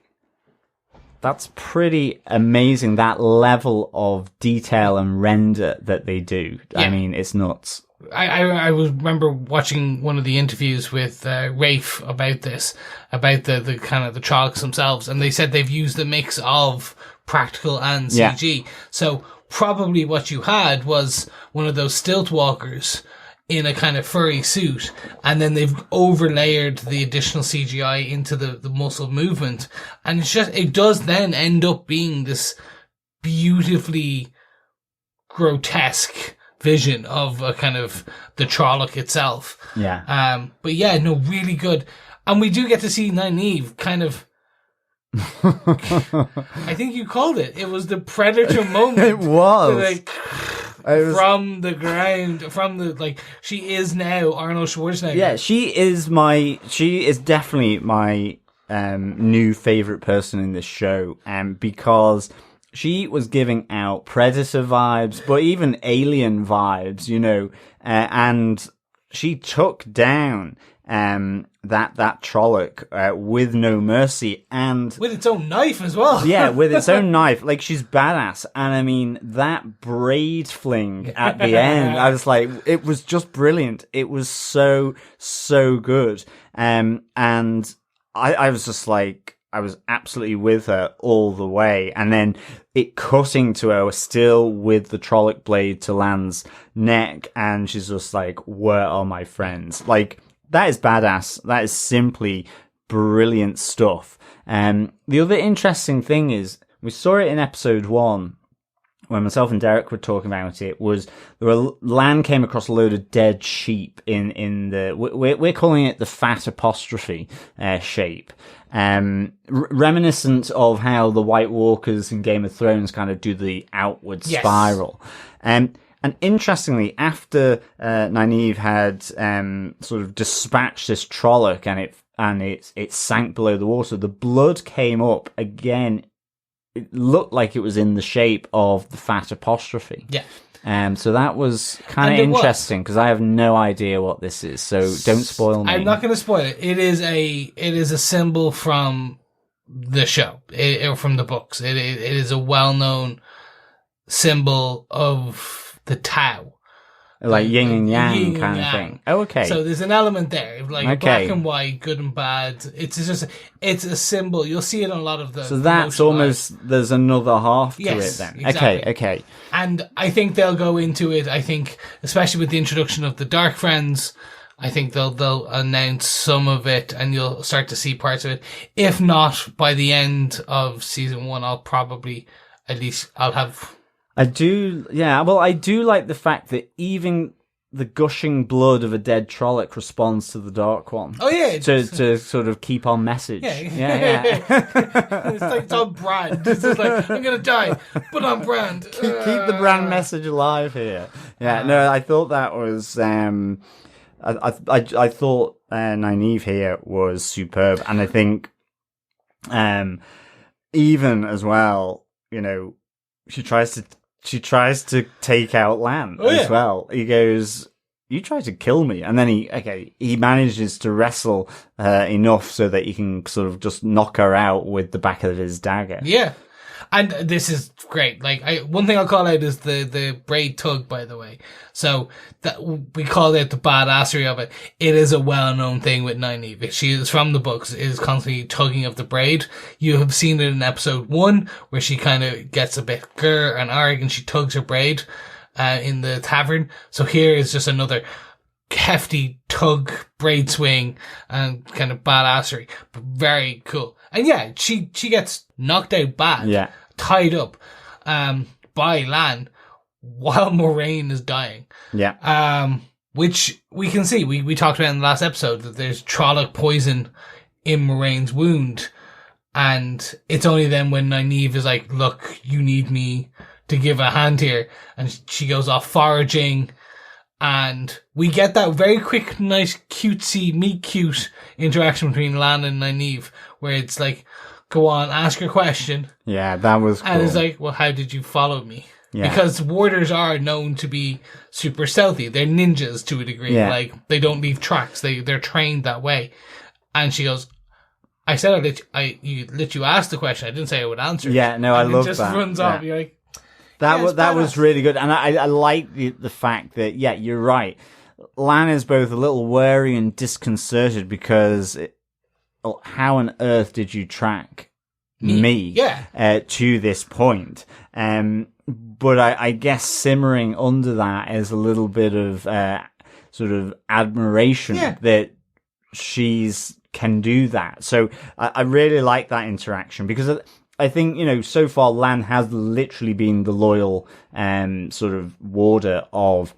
that's pretty amazing, that level of detail and render that they do. Yeah. I mean, it's nuts. I remember watching one of the interviews with Rafe about this, about the kind of the Trollocs themselves, and they said they've used a mix of practical and CG. Yeah. So probably what you had was one of those stilt walkers in a kind of furry suit, and then they've overlayered the additional CGI into the muscle movement, and it does then end up being this beautifully grotesque vision of a kind of the Trolloc itself. Yeah. But yeah, no, really good. And we do get to see Nynaeve kind of. I think you called it. It was the Predator moment. It was. Like, from the ground, she is now Arnold Schwarzenegger. Yeah, she is definitely my new favorite person in this show, because she was giving out Predator vibes, but even Alien vibes, and she took down that Trolloc with no mercy, and with its own knife as well. Yeah, with its own knife. Like, she's badass. And I mean, that braid fling at the end, I was like, it was just brilliant. It was so good. And I was just like, I was absolutely with her all the way. And then it cutting to her still with the Trolloc blade to Lan's neck, and she's just like, where are my friends? Like, that is badass. That is simply brilliant stuff. The other interesting thing is, we saw it in episode 1, when myself and Derek were talking about it, was Lan came across a load of dead sheep in the, we're calling it the fat apostrophe shape. Reminiscent of how the White Walkers in Game of Thrones kind of do the outward spiral. And interestingly, after Nynaeve had sort of dispatched this Trolloc and it sank below the water, the blood came up again. It looked like it was in the shape of the fat apostrophe. Yeah. So that was kind of interesting, because I have no idea what this is. So don't spoil me. I'm not going to spoil it. It is a symbol from the show, or from the books. It is a well-known symbol of the Tao, like yin and yang kind of thing. Oh, okay. So there's an element there, like black and white, good and bad. It's a symbol. You'll see it on a lot of the. So that's almost there's another half to it then. Exactly. Okay. And I think they'll go into it. I think, especially with the introduction of the Dark Friends, I think they'll announce some of it, and you'll start to see parts of it. If not by the end of season 1, I'll have. I do like the fact that even the gushing blood of a dead Trolloc responds to the Dark One. Oh yeah, to sort of keep on message. Yeah. It's on brand. It's just like, I'm gonna die, but on brand. Keep the brand message alive here. Yeah, no, I thought that was. I thought Nynaeve here was superb, and I think, even as well, she tries to take out Lan as well. He goes, you tried to kill me. And then he manages to wrestle enough so that he can sort of just knock her out with the back of his dagger. Yeah. And this is great. Like, one thing I'll call out is the braid tug, by the way. So that we call it the badassery of it. It is a well-known thing with Nynaeve. She is from the books, is constantly tugging of the braid. You have seen it in episode 1, where she kind of gets a bit grr and arg, and she tugs her braid in the tavern. So here is just another hefty tug, braid swing, and kind of badassery, but very cool. And yeah, she gets knocked out bad, tied up by Lan while Moraine is dying. Yeah. Which we can see. We talked about in the last episode that there's Trolloc poison in Moraine's wound, and it's only then when Nynaeve is like, look, you need me to give a hand here, and she goes off foraging. And we get that very quick, nice, cutesy, meet-cute interaction between Lan and Nynaeve, where it's like, go on, ask your question. Yeah, that was cool. And it's like, well, how did you follow me? Yeah. Because warders are known to be super stealthy. They're ninjas to a degree. Yeah. Like, they don't leave tracks. They're trained that way. And she goes, I said you let you ask the question. I didn't say I would answer. Yeah, no, and I love that. It just runs off. You're like, that was really good, and I like the fact that you're right. Lan is both a little wary and disconcerted because how on earth did you track me to this point? But I guess simmering under that is a little bit of sort of admiration that she's can do that. So I really like that interaction, because I think, so far Lan has literally been the loyal sort of warder of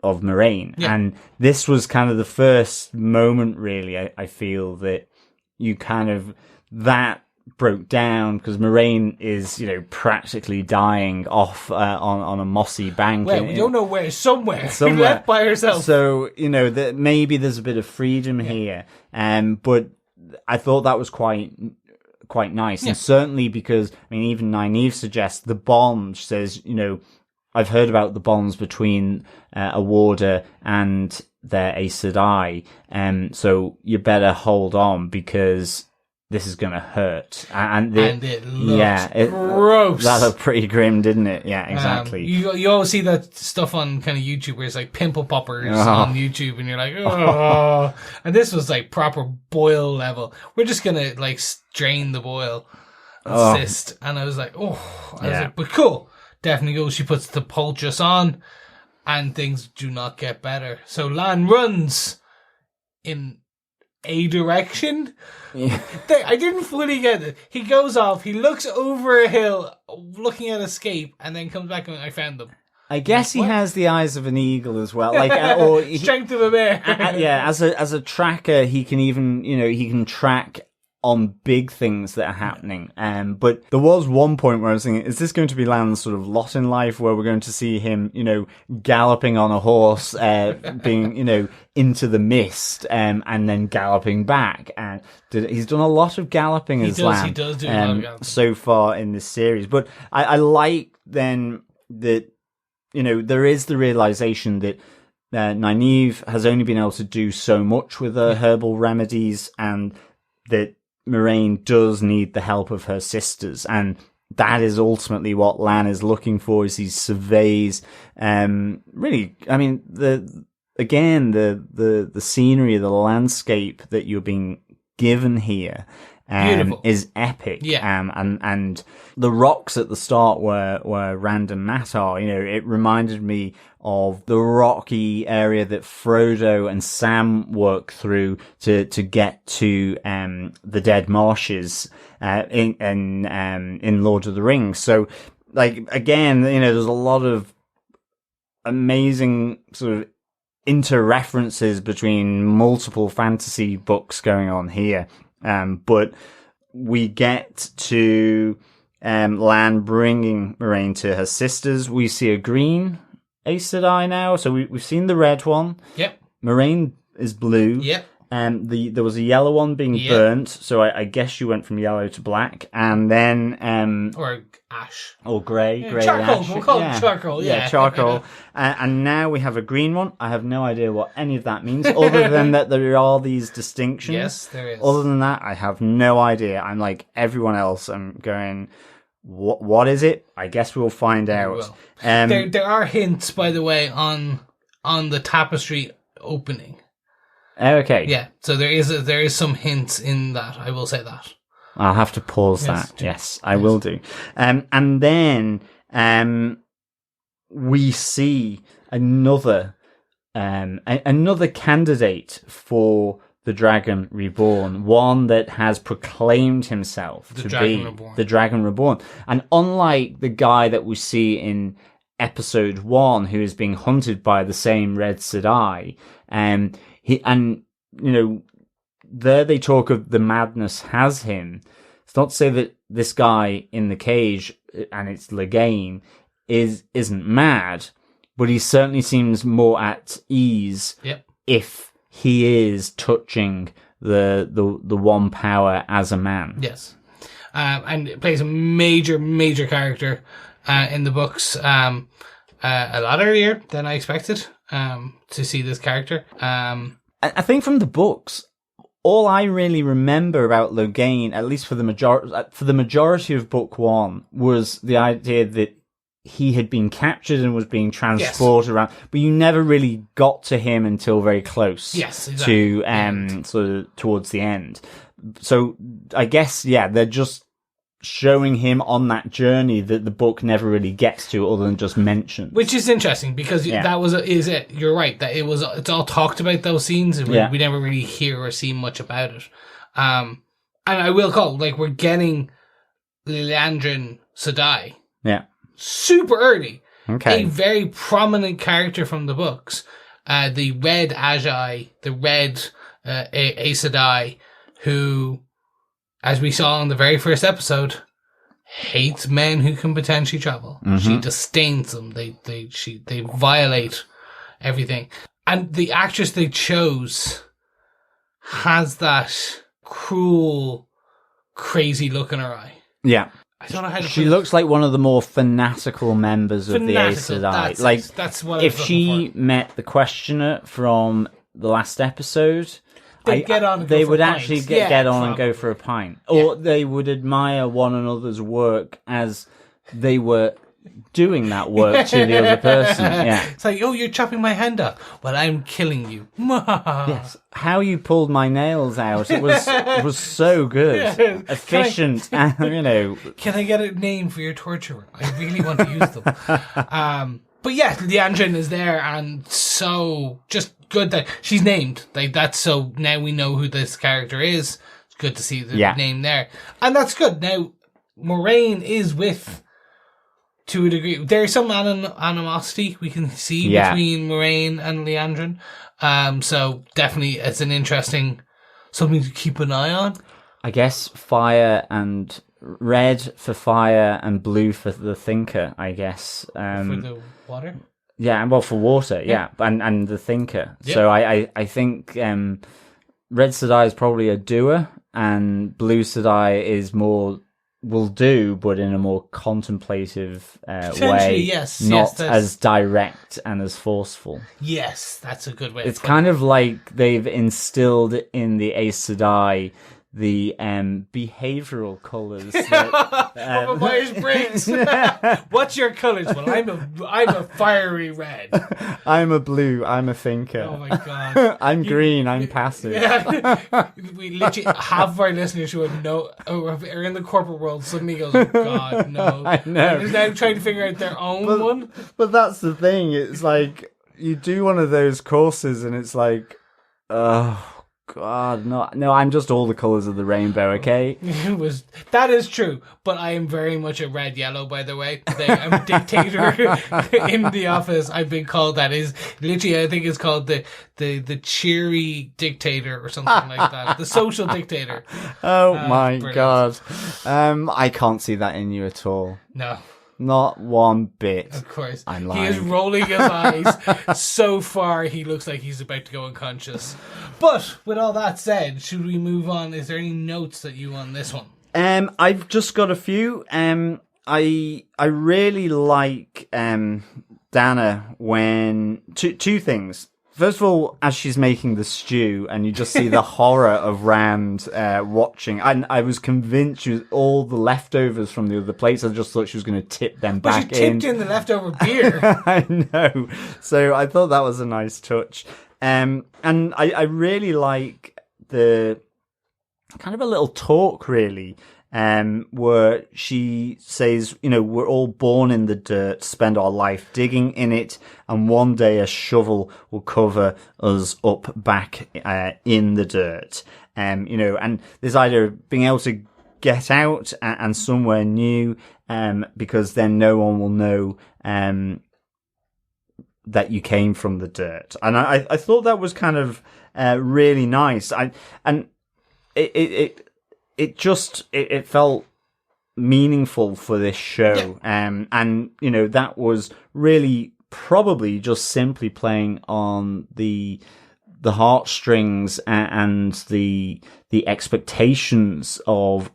Moraine. Yeah. And this was kind of the first moment, really, I feel, that you kind of, that broke down, because Moraine is, practically dying off on a mossy bank. Well, we don't know where, somewhere. Left by herself. So, that maybe there's a bit of freedom here. But I thought that was quite nice. And certainly because, even Nynaeve suggests the bond, says, I've heard about the bonds between a warder and their Aes Sedai, so you better hold on because this is going to hurt. And it looks gross. That looked pretty grim, didn't it? Yeah, exactly. You always see that stuff on kind of YouTube where it's like pimple poppers on YouTube, and you're like, oh. And this was like proper boil level. We're just going to like strain the boil and cyst. And I was like, but cool. Definitely goes. She puts the poultice on, and things do not get better. So Lan runs in a direction. Yeah. I didn't fully get it. He goes off. He looks over a hill, looking at escape, and then comes back and I found them. I guess he has the eyes of an eagle as well, Strength of a bear. As a tracker, he can even he can track on big things that are happening. But there was one point where I was thinking, is this going to be Lan's sort of lot in life, where we're going to see him, galloping on a horse, being, into the mist, and then galloping back? And he's done a lot of galloping as Lan. He does do a lot of galloping so far in this series. But I like then that, there is the realization that Nynaeve has only been able to do so much with her herbal remedies, and that Moraine does need the help of her sisters, and that is ultimately what Lan is looking for as he surveys. Really, the scenery, the landscape that you're being given here is epic. Yeah. And the rocks at the start were random matter. It reminded me of the rocky area that Frodo and Sam work through to get to the Dead Marshes in Lord of the Rings. So, again, there's a lot of amazing sort of interreferences between multiple fantasy books going on here. But we get to Lan bringing Moraine to her sisters. We see a green Aes Sedai now, so we've seen the red one. Yep. Moraine is blue. Yep. There was a yellow one being burnt, so I guess you went from yellow to black, and then or ash or grey, charcoal. and ash. We'll call it charcoal. Yeah, charcoal. And now we have a green one. I have no idea what any of that means, other than that there are these distinctions. Yes, there is. Other than that, I have no idea. I'm like everyone else. I'm going, what is it? I guess we'll find out. There are hints, by the way, on the tapestry opening. Okay. Yeah, so there is some hints in that. I will say that. I'll have to pause that. Yes, I will do. And then we see another candidate for the Dragon Reborn, one that has proclaimed himself to be the Dragon Reborn. And unlike the guy that we see in episode 1, who is being hunted by the same Red Sedai, there they talk of the madness has him. It's not to say that this guy in the cage, and it's Legane, isn't mad, but he certainly seems more at ease. Yep. If he is touching the one power as a man. Yes. And it plays a major character in the books a lot earlier than I expected to see this character. I think from the books, all I really remember about Legane, at least for the majority of book 1, was the idea that he had been captured and was being transported around, but you never really got to him until very close. Yes, exactly. To sort of towards the end. So I guess they're just showing him on that journey that the book never really gets to, other than just mentions. Which is interesting, because you're right, that it's all talked about, those scenes, and we never really hear or see much about it. And I will call, we're getting Leandrin Sedai. Yeah. Super early. Okay. A very prominent character from the books. The Red Ajai, the Red Aes Sedai, who, as we saw in the very first episode, hates men who can potentially travel. She disdains them. They violate everything. And the actress they chose has that cruel, crazy look in her eye. Yeah. I don't know how to She put it. looks like one of the more fanatical members of the Aes Sedai. That's what I if was she looking for. met the Questioner from the last episode, They'd get on and they go for would a actually pint. get on and probably. go for a pint. Or they would admire one another's work as they were doing that work to the other person. Yeah. It's like, oh, you're chopping my hand off. Well, I'm killing you. Yes. How you pulled my nails out, it was so good. Yeah. Efficient, and, you know. Can I get a name for your torturer? I really want to use them. But yeah, Leandrin is there, and so just good that she's named. Like, that's so now we know who this character is. It's good to see the name there. And that's good. Now, Moraine is with, to a degree, there's some animosity we can see between Moraine and Leandrin. So definitely it's an interesting, something to keep an eye on. I guess fire and red for fire and blue for the thinker, I guess. For the water? Yeah, well, for water, and the thinker. Yeah. So I think Red Sedai is probably a doer, and Blue Sedai is more will do, but in a more contemplative way. Yes. Not that's- as direct and as forceful. Yes, that's a good way. It's kind of like they've instilled in the Aes Sedai the behavioral colours. From Myers-Briggs. What's your colours? Well, I'm a fiery red. I'm a blue. I'm a thinker. Oh my god. I'm green. I'm passive. Yeah. We literally half of our listeners who are in the corporate world suddenly goes, oh god, no. I know. And they're now trying to figure out their own one. But that's the thing. It's like you do one of those courses, and it's like, oh God, no! I'm just all the colours of the rainbow. Okay. That is true, but I am very much a red yellow. By the way, I'm a dictator in the office. I've been called that. Is literally, I think it's called the cheery dictator or something like that. The social dictator. Oh my brilliant. God, I can't see that in you at all. No. Not one bit. Of course. I'm He lying. is rolling his eyes. So far, he looks like he's about to go unconscious. But, with all that said, should we move on? Is there any notes that you on this one? I've just got a few. I really like Dana when two things. First of all, as she's making the stew, and you just see the horror of Rand watching. And I was convinced she was all the leftovers from the other plates. I just thought she was going to tip them But back she in. tipped in the leftover beer. I know. So I thought that was a nice touch. And I really like the kind of a little talk, really, where she says, you know, we're all born in the dirt, spend our life digging in it, and one day a shovel will cover us up back in the dirt. You know, and this idea of being able to get out and somewhere new, because then no one will know that you came from the dirt. And I thought that was kind of really nice. It felt meaningful for this show. Yeah. And you know, that was really probably just simply playing on the heartstrings and the expectations of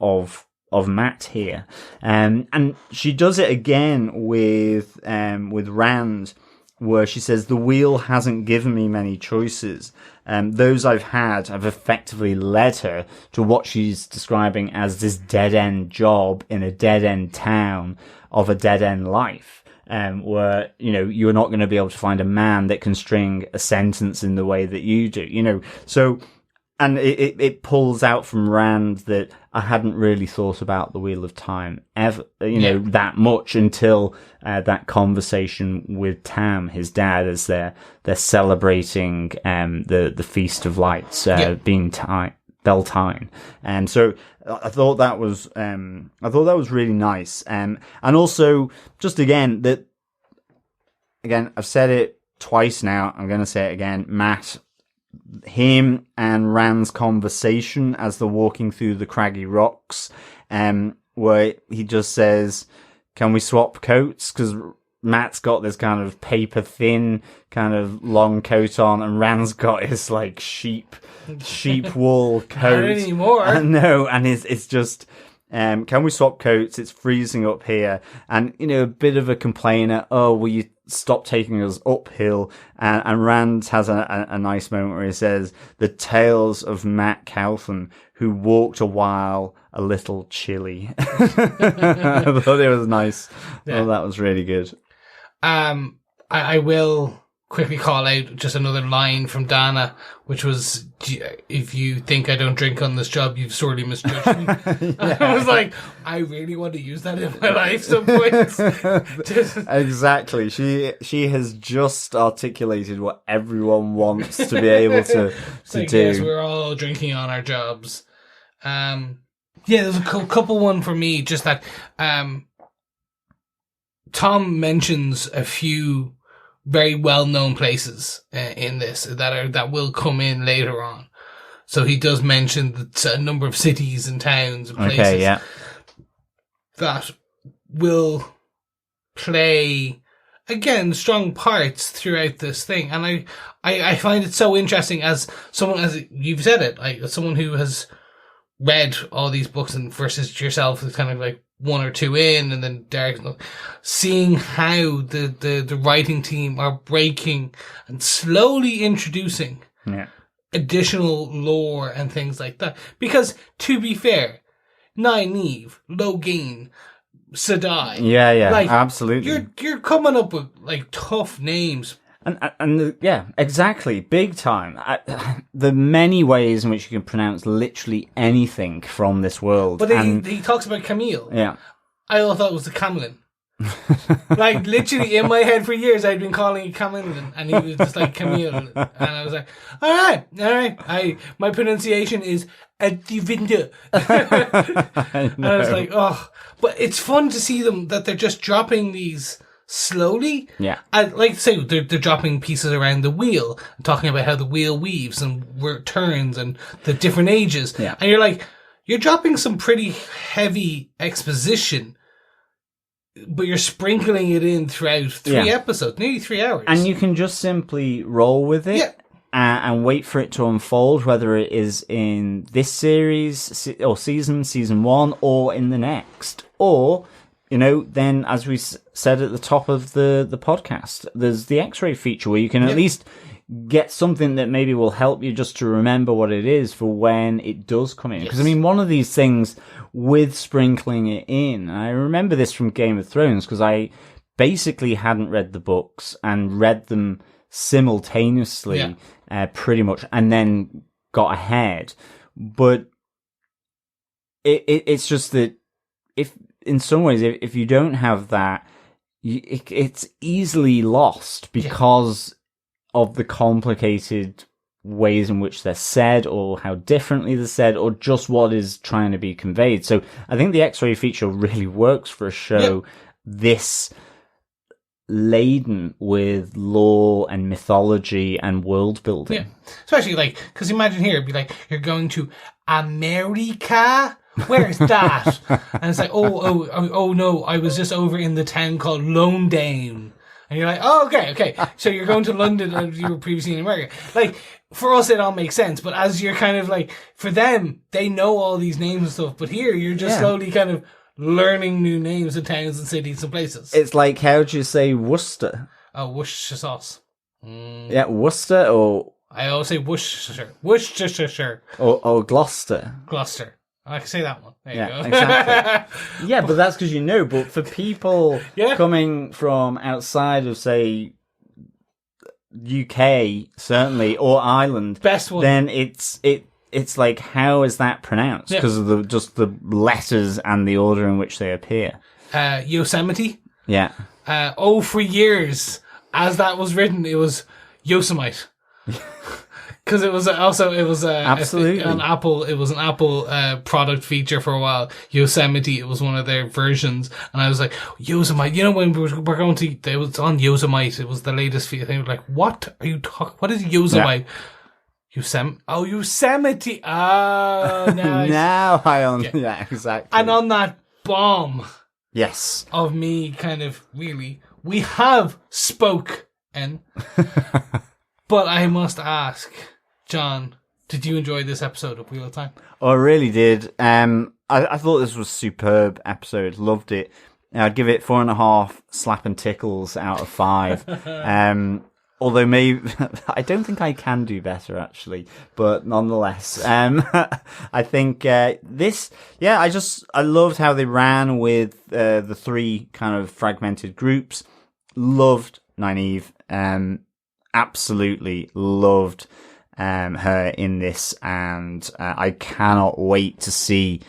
Matt here. And she does it again with Rand, where she says, the wheel hasn't given me many choices. Those I've had have effectively led her to what she's describing as this dead-end job in a dead-end town of a dead-end life, where, you know, you're not going to be able to find a man that can string a sentence in the way that you do, you know. So, and it pulls out from Rand that I hadn't really thought about the Wheel of Time ever, you know, that much until that conversation with Tam, his dad, as they're celebrating the Feast of Lights being Beltane. And so I thought that was really nice. And also just again, I've said it twice now. I'm going to say it again. Matt, him and Rand's conversation as they're walking through the craggy rocks, where he just says, "Can we swap coats?" Because Matt's got this kind of paper thin kind of long coat on, and Rand's got his like sheep wool coat. Not anymore. No, and it's just, can we swap coats? It's freezing up here. And, a bit of a complainer. Oh, will you stop taking us uphill? And Rand has a nice moment where he says, "The tales of Matt Cawthon, who walked a while a little chilly." I thought it was nice. Yeah. Oh, that was really good. I will quickly call out just another line from Dana, which was, "If you think I don't drink on this job, you've sorely misjudged me." Yeah. I was like, I really want to use that in my life some point. Exactly. She has just articulated what everyone wants to be able to do. Yes, we're all drinking on our jobs. There's a couple one for me, just that Tom mentions a few very well-known places in this that will come in later on. So he does mention a number of cities and towns and places that will play, again, strong parts throughout this thing. And I find it so interesting as someone, as you've said it, like as someone who has read all these books and versus yourself is kind of like one or two in, and then Derek, seeing how the writing team are breaking and slowly introducing additional lore and things like that. Because to be fair, Nynaeve, Logain, Sedai, like, absolutely, you're coming up with like tough names. And yeah, exactly. Big time. The many ways in which you can pronounce literally anything from this world. But he talks about Camille. Yeah. I all thought it was the Camelin. Like, literally, in my head for years, I'd been calling it Camelin, and he was just like Camille. And I was like, all right. My pronunciation is Adivinda. And I was like, oh. But it's fun to see them, that they're just dropping these slowly. Yeah. I'd like to say they're dropping pieces around the wheel, talking about how the wheel weaves and where it turns and the different ages. Yeah. And you're like, you're dropping some pretty heavy exposition, but you're sprinkling it in throughout 3 episodes, nearly 3 hours. And you can just simply roll with it and wait for it to unfold, whether it is in this series or season 1, or in the next. Or, then as we said at the top of the podcast, there's the X-ray feature where you can at least get something that maybe will help you just to remember what it is for when it does come in. Because, one of these things with sprinkling it in, I remember this from Game of Thrones, because I basically hadn't read the books and read them simultaneously, pretty much, and then got ahead. But it's just that in some ways, if you don't have that, it's easily lost because of the complicated ways in which they're said, or how differently they're said, or just what is trying to be conveyed. So I think the X-ray feature really works for a show this laden with lore and mythology and world building. Yeah, especially because imagine here, it'd be like, you're going to America? Where's that? And it's like, oh no, I was just over in the town called Lonedown. And you're like, oh, okay. So you're going to London, and you were previously in America. Like, for us, it all makes sense. But as you're kind of like, for them, they know all these names and stuff. But here, you're just slowly kind of learning new names of towns and cities and places. It's like, how do you say Worcester? Oh, Worcestershire sauce. Yeah, Worcester, or... I always say Worcestershire. Worcestershire. Or Gloucester. Gloucester. I can say that one. There you go. Exactly. Yeah, but that's because but for people coming from outside of, say, UK, certainly, or Ireland, best one. Then it's like, how is that pronounced? Because of the letters and the order in which they appear. Yosemite. Yeah. For years, as that was written, it was Yosemite. Because it was Absolutely. an Apple. It was an Apple product feature for a while. Yosemite. It was one of their versions, and I was like, Yosemite. You know, when we're going to, it was on Yosemite. It was the latest feature. They were like, what are you talking? What is Yosemite? Yosemite. Oh, nice. Now yeah, exactly. And on that bomb, yes, of me, kind of really, we have spoken. But I must ask, John, did you enjoy this episode of Wheel of Time? Oh, I really did. I thought this was a superb episode. Loved it. I'd give it 4.5 slap and tickles out of 5. Although maybe I don't think I can do better actually, but nonetheless, I think this. Yeah, I loved how they ran with the 3 kind of fragmented groups. Loved Nynaeve. Absolutely loved her in this, and I cannot wait to see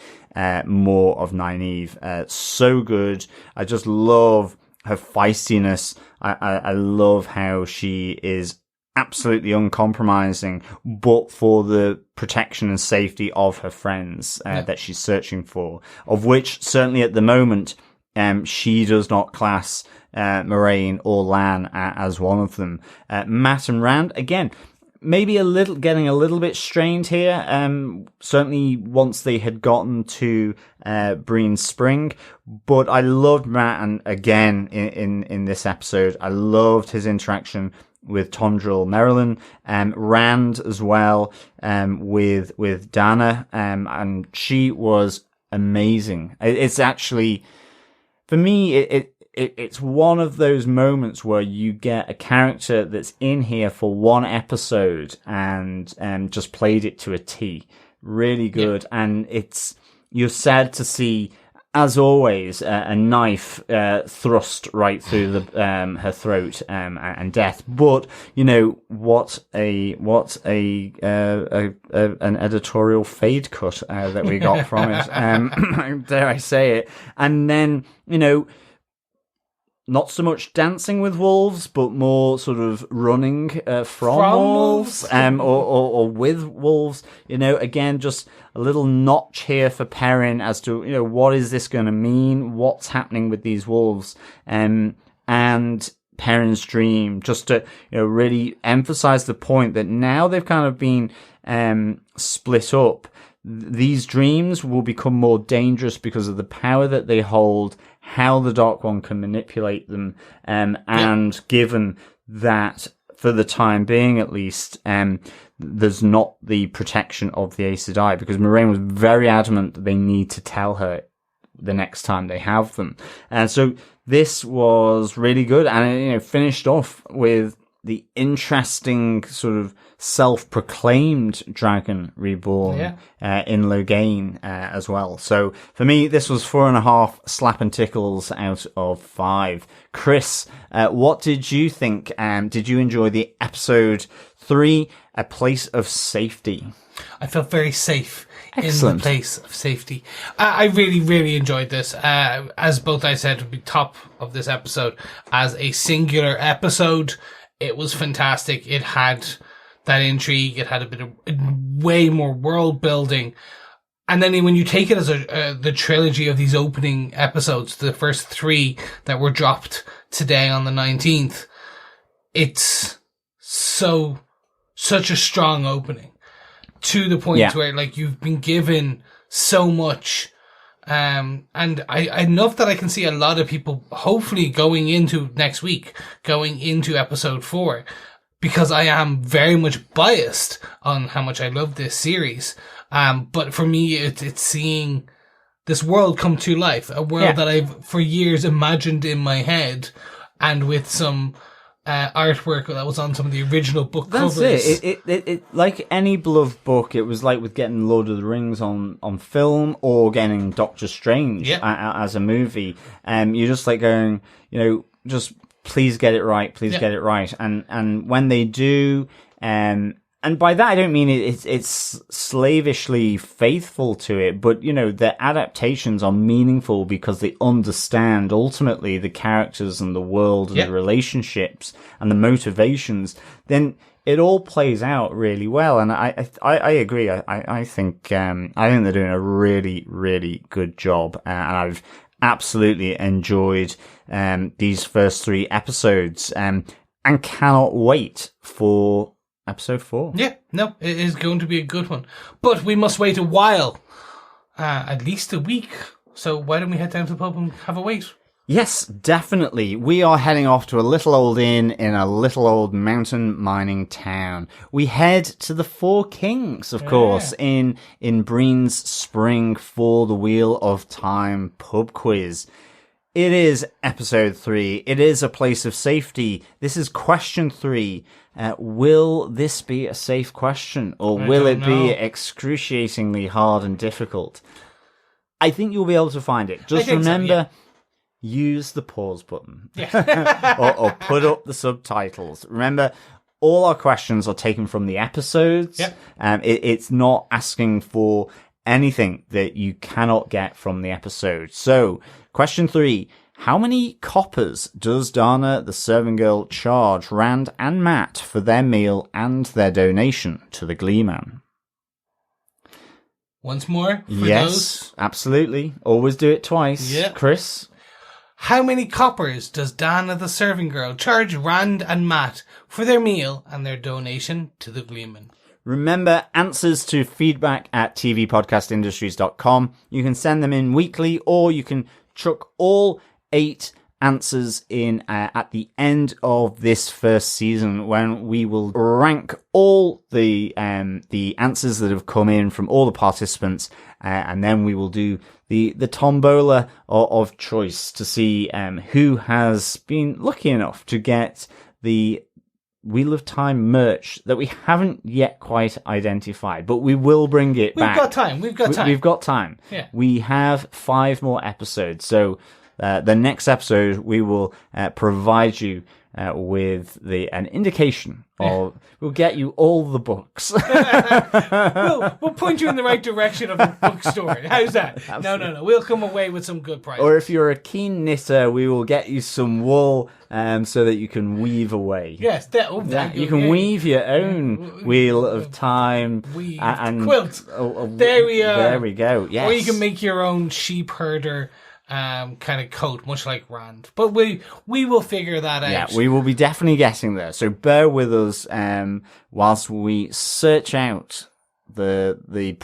more of Nynaeve. So good. I just love her feistiness. I love how she is absolutely uncompromising, but for the protection and safety of her friends that she's searching for, of which certainly at the moment she does not class Moraine or Lan as one of them. Matt and Rand, again, maybe getting a little bit strained here. Certainly once they had gotten to Breen Spring, but I loved Matt, and again in this episode, I loved his interaction with Tondril Merrilin, Rand as well, with Dana, and she was amazing. It's actually, for me, it's one of those moments where you get a character that's in here for one episode and just played it to a T. Really good. Yeah. And you're sad to see, as always, a knife thrust right through her throat and death. But you know what an editorial fade cut that we got from it. Dare I say it? And then not so much dancing with wolves, but more sort of running from wolves, or with wolves. Again, just a little notch here for Perrin as to what is this going to mean? What's happening with these wolves? And Perrin's dream, just to really emphasize the point that now they've kind of been split up. These dreams will become more dangerous because of the power that they hold, how the Dark One can manipulate them, and given that, for the time being at least, there's not the protection of the Aes Sedai, because Moraine was very adamant that they need to tell her the next time they have them. And so this was really good, and finished off with the interesting sort of self-proclaimed dragon reborn in Loghain as well. So for me, this was 4.5 slap and tickles out of 5. Chris, what did you think? Did you enjoy the episode 3, A Place of Safety? I felt very safe. Excellent. In the place of safety. I really, really enjoyed this. As both I said, would be top of this episode. As a singular episode, it was fantastic. It had that intrigue. It had a bit of way more world building. And then when you take it as the trilogy of these opening episodes, the first 3 that were dropped today on the 19th, it's such a strong opening, to the point where you've been given so much. And enough that I can see a lot of people hopefully going into next week, going into episode 4, because I am very much biased on how much I love this series. But for me, it's seeing this world come to life, a world that I've for years imagined in my head, and with some artwork that was on some of the original book covers. That's it. It like any beloved book, it was like with getting Lord of the Rings on film, or getting Doctor Strange as a movie. You're just like going, just please get it right, please get it right. And when they do, and by that I don't mean it's slavishly faithful to it, but the adaptations are meaningful because they understand ultimately the characters and the world and the relationships and the motivations. Then it all plays out really well. And I agree. I think they're doing a really, really good job. And I've absolutely enjoyed these first 3 episodes and cannot wait for episode 4. Yeah, no, it is going to be a good one. But we must wait a while, at least a week. So why don't we head down to the pub and have a wait? Yes, definitely. We are heading off to a little old inn in a little old mountain mining town. We head to the Four Kings, of course, in Breen's Spring for the Wheel of Time pub quiz. It is episode 3. It is a place of safety. This is question 3. Will this be a safe question, or will it be excruciatingly hard and difficult? I think you'll be able to find it. Just remember... Use the pause button or put up the subtitles. Remember, all our questions are taken from the episodes. Yep. It's not asking for anything that you cannot get from the episode. So, question 3. How many coppers does Dana, the serving girl, charge Rand and Matt for their meal and their donation to the Gleeman? Once more for yes, those. Absolutely. Always do it twice. Yeah. Chris? How many coppers does Dana the serving girl charge Rand and Matt for their meal and their donation to the Gleeman? Remember, answers to feedback at tvpodcastindustries.com. You can send them in weekly, or you can chuck all 8 answers in at the end of this first season, when we will rank all the answers that have come in from all the participants, and then we will do the tombola of choice to see who has been lucky enough to get the Wheel of Time merch that we haven't yet quite identified, but we will bring it back. We've got time. Yeah. We have 5 more episodes, so the next episode we will provide you with an indication of. We'll get you all the books. We'll point you in the right direction of a bookstore. How's that? Absolutely. No. We'll come away with some good prices. Or if you're a keen knitter, we will get you some wool so that you can weave away. Yes, you can weave your own Wheel of Time and quilt. There we are. There we go. Yes. Or you can make your own sheep herder kind of coat, much like Rand. But we will figure that out. Yeah, we will be definitely getting there. So bear with us whilst we search out the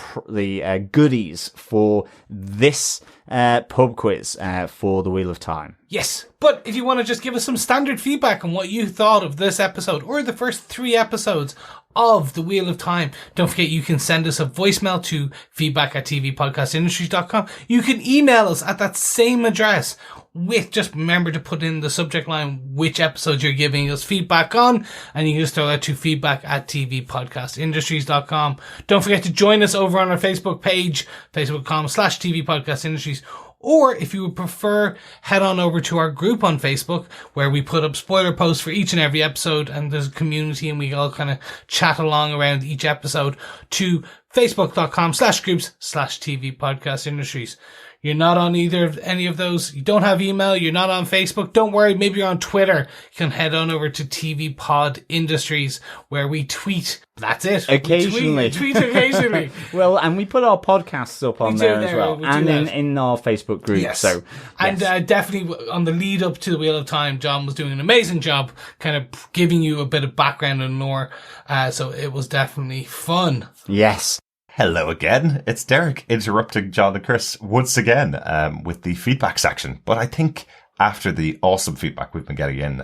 goodies for this pub quiz for the Wheel of Time. Yes, but if you want to just give us some standard feedback on what you thought of this episode or the first 3 episodes of the Wheel of Time, don't forget you can send us a voicemail to feedback@tvpodcastindustries.com. You can email us at that same address with, just remember to put in the subject line which episode you're giving us feedback on, and you can just throw that to feedback@tvpodcastindustries.com. Don't forget to join us over on our Facebook page, facebook.com/tvpodcastindustries. Or if you would prefer, head on over to our group on Facebook, where we put up spoiler posts for each and every episode, and there's a community and we all kind of chat along around each episode, to facebook.com/groups/tvpodcastindustries. You're not on either of any of those. You don't have email. You're not on Facebook. Don't worry. Maybe you're on Twitter. You can head on over to TV Pod Industries, where we tweet. That's it. Occasionally. Tweet occasionally. Well, and we put our podcasts up on there as well. And in our Facebook group. Yes. So, and definitely on the lead up to the Wheel of Time, John was doing an amazing job kind of giving you a bit of background and lore. So it was definitely fun. Yes. Hello again, it's Derek interrupting John and Chris once again with the feedback section. But I think after the awesome feedback we've been getting in,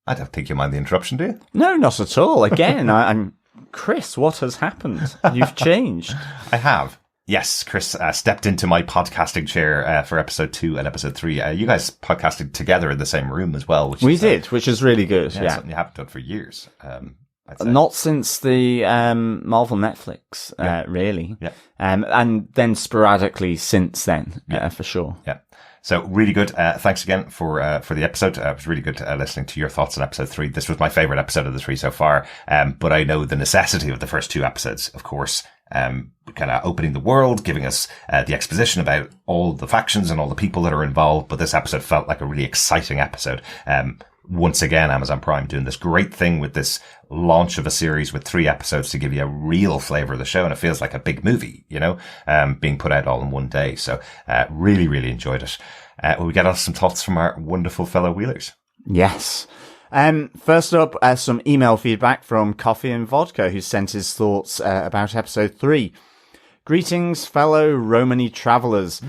I don't think you mind the interruption, do you? No, not at all. Again, I'm Chris, what has happened? You've changed. I have. Yes, Chris stepped into my podcasting chair for episode 2 and episode 3. You guys podcasted together in the same room as well. Which is really good. Yeah. Something you haven't done for years. Not since the Marvel Netflix, really. Yeah. And then sporadically since then, for sure. Yeah. So really good. Thanks again for the episode. It was really good listening to your thoughts on episode 3. This was my favorite episode of the 3 so far. But I know the necessity of the first 2 episodes, of course. Kind of opening the world, giving us the exposition about all the factions and all the people that are involved. But this episode felt like a really exciting episode. once again, Amazon Prime doing this great thing with this launch of a series with 3 episodes to give you a real flavor of the show. And it feels like a big movie, being put out all in one day. So, really, really enjoyed it. Will we get on some thoughts from our wonderful fellow Wheelers? Yes. First up, some email feedback from Coffee and Vodka, who sent his thoughts about episode 3. Greetings, fellow Romany travellers.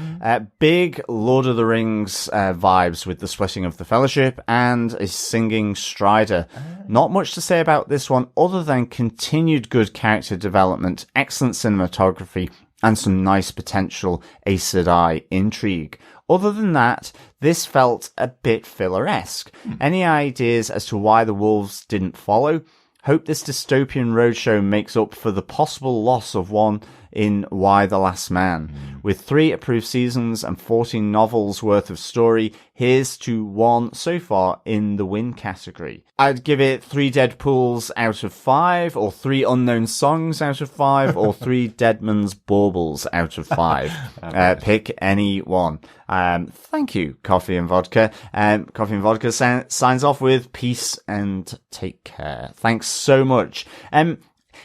Big Lord of the Rings vibes with the splitting of the Fellowship and a singing Strider. Not much to say about this one other than continued good character development, excellent cinematography, and some nice potential Aes Sedai intrigue. Other than that, this felt a bit filler-esque. Any ideas as to why the wolves didn't follow? Hope this dystopian roadshow makes up for the possible loss of one in Y the Last Man. With 3 approved seasons and 14 novels worth of story, here's to 1 so far in the win category. I'd give it 3 Deadpools out of 5, or 3 unknown songs out of 5, or 3 Deadman's baubles out of 5. Pick any one. Thank you, Coffee and Vodka. Coffee and Vodka signs off with peace and take care. Thanks so much. Yeah,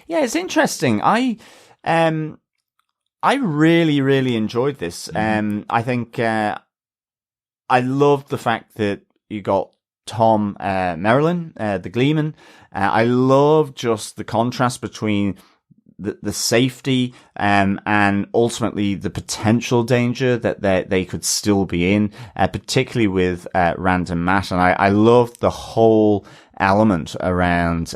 it's interesting. I really, really enjoyed this. I think I loved the fact that you got Tom Merrilin, the Gleeman. I love just the contrast between the safety and ultimately the potential danger that they could still be in, particularly with Rand and Matt. And I loved the whole element around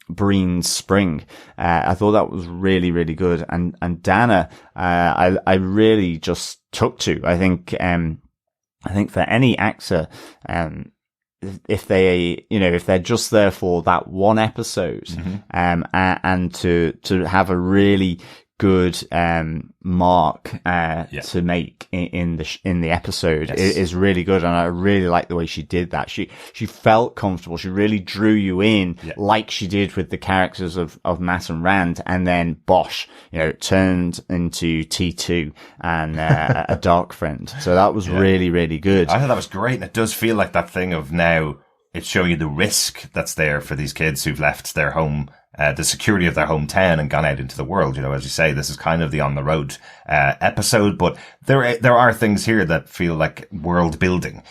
Breen's Spring. I thought that was really, really good. And Dana, I really just took to. I think for any actor, if they're just there for that one episode, and to have a really good mark to make in the episode is really good, and I really like the way she did that. She felt comfortable. She really drew you in, like she did with the characters of Matt and Rand, and then bosh, it turned into T2 and a dark friend. So that was really, really good. I thought that was great, and it does feel like that thing of now it's showing you the risk that's there for these kids who've left their home, the security of their hometown, and gone out into the world. As you say, this is kind of the on the road episode, but there are things here that feel like world building.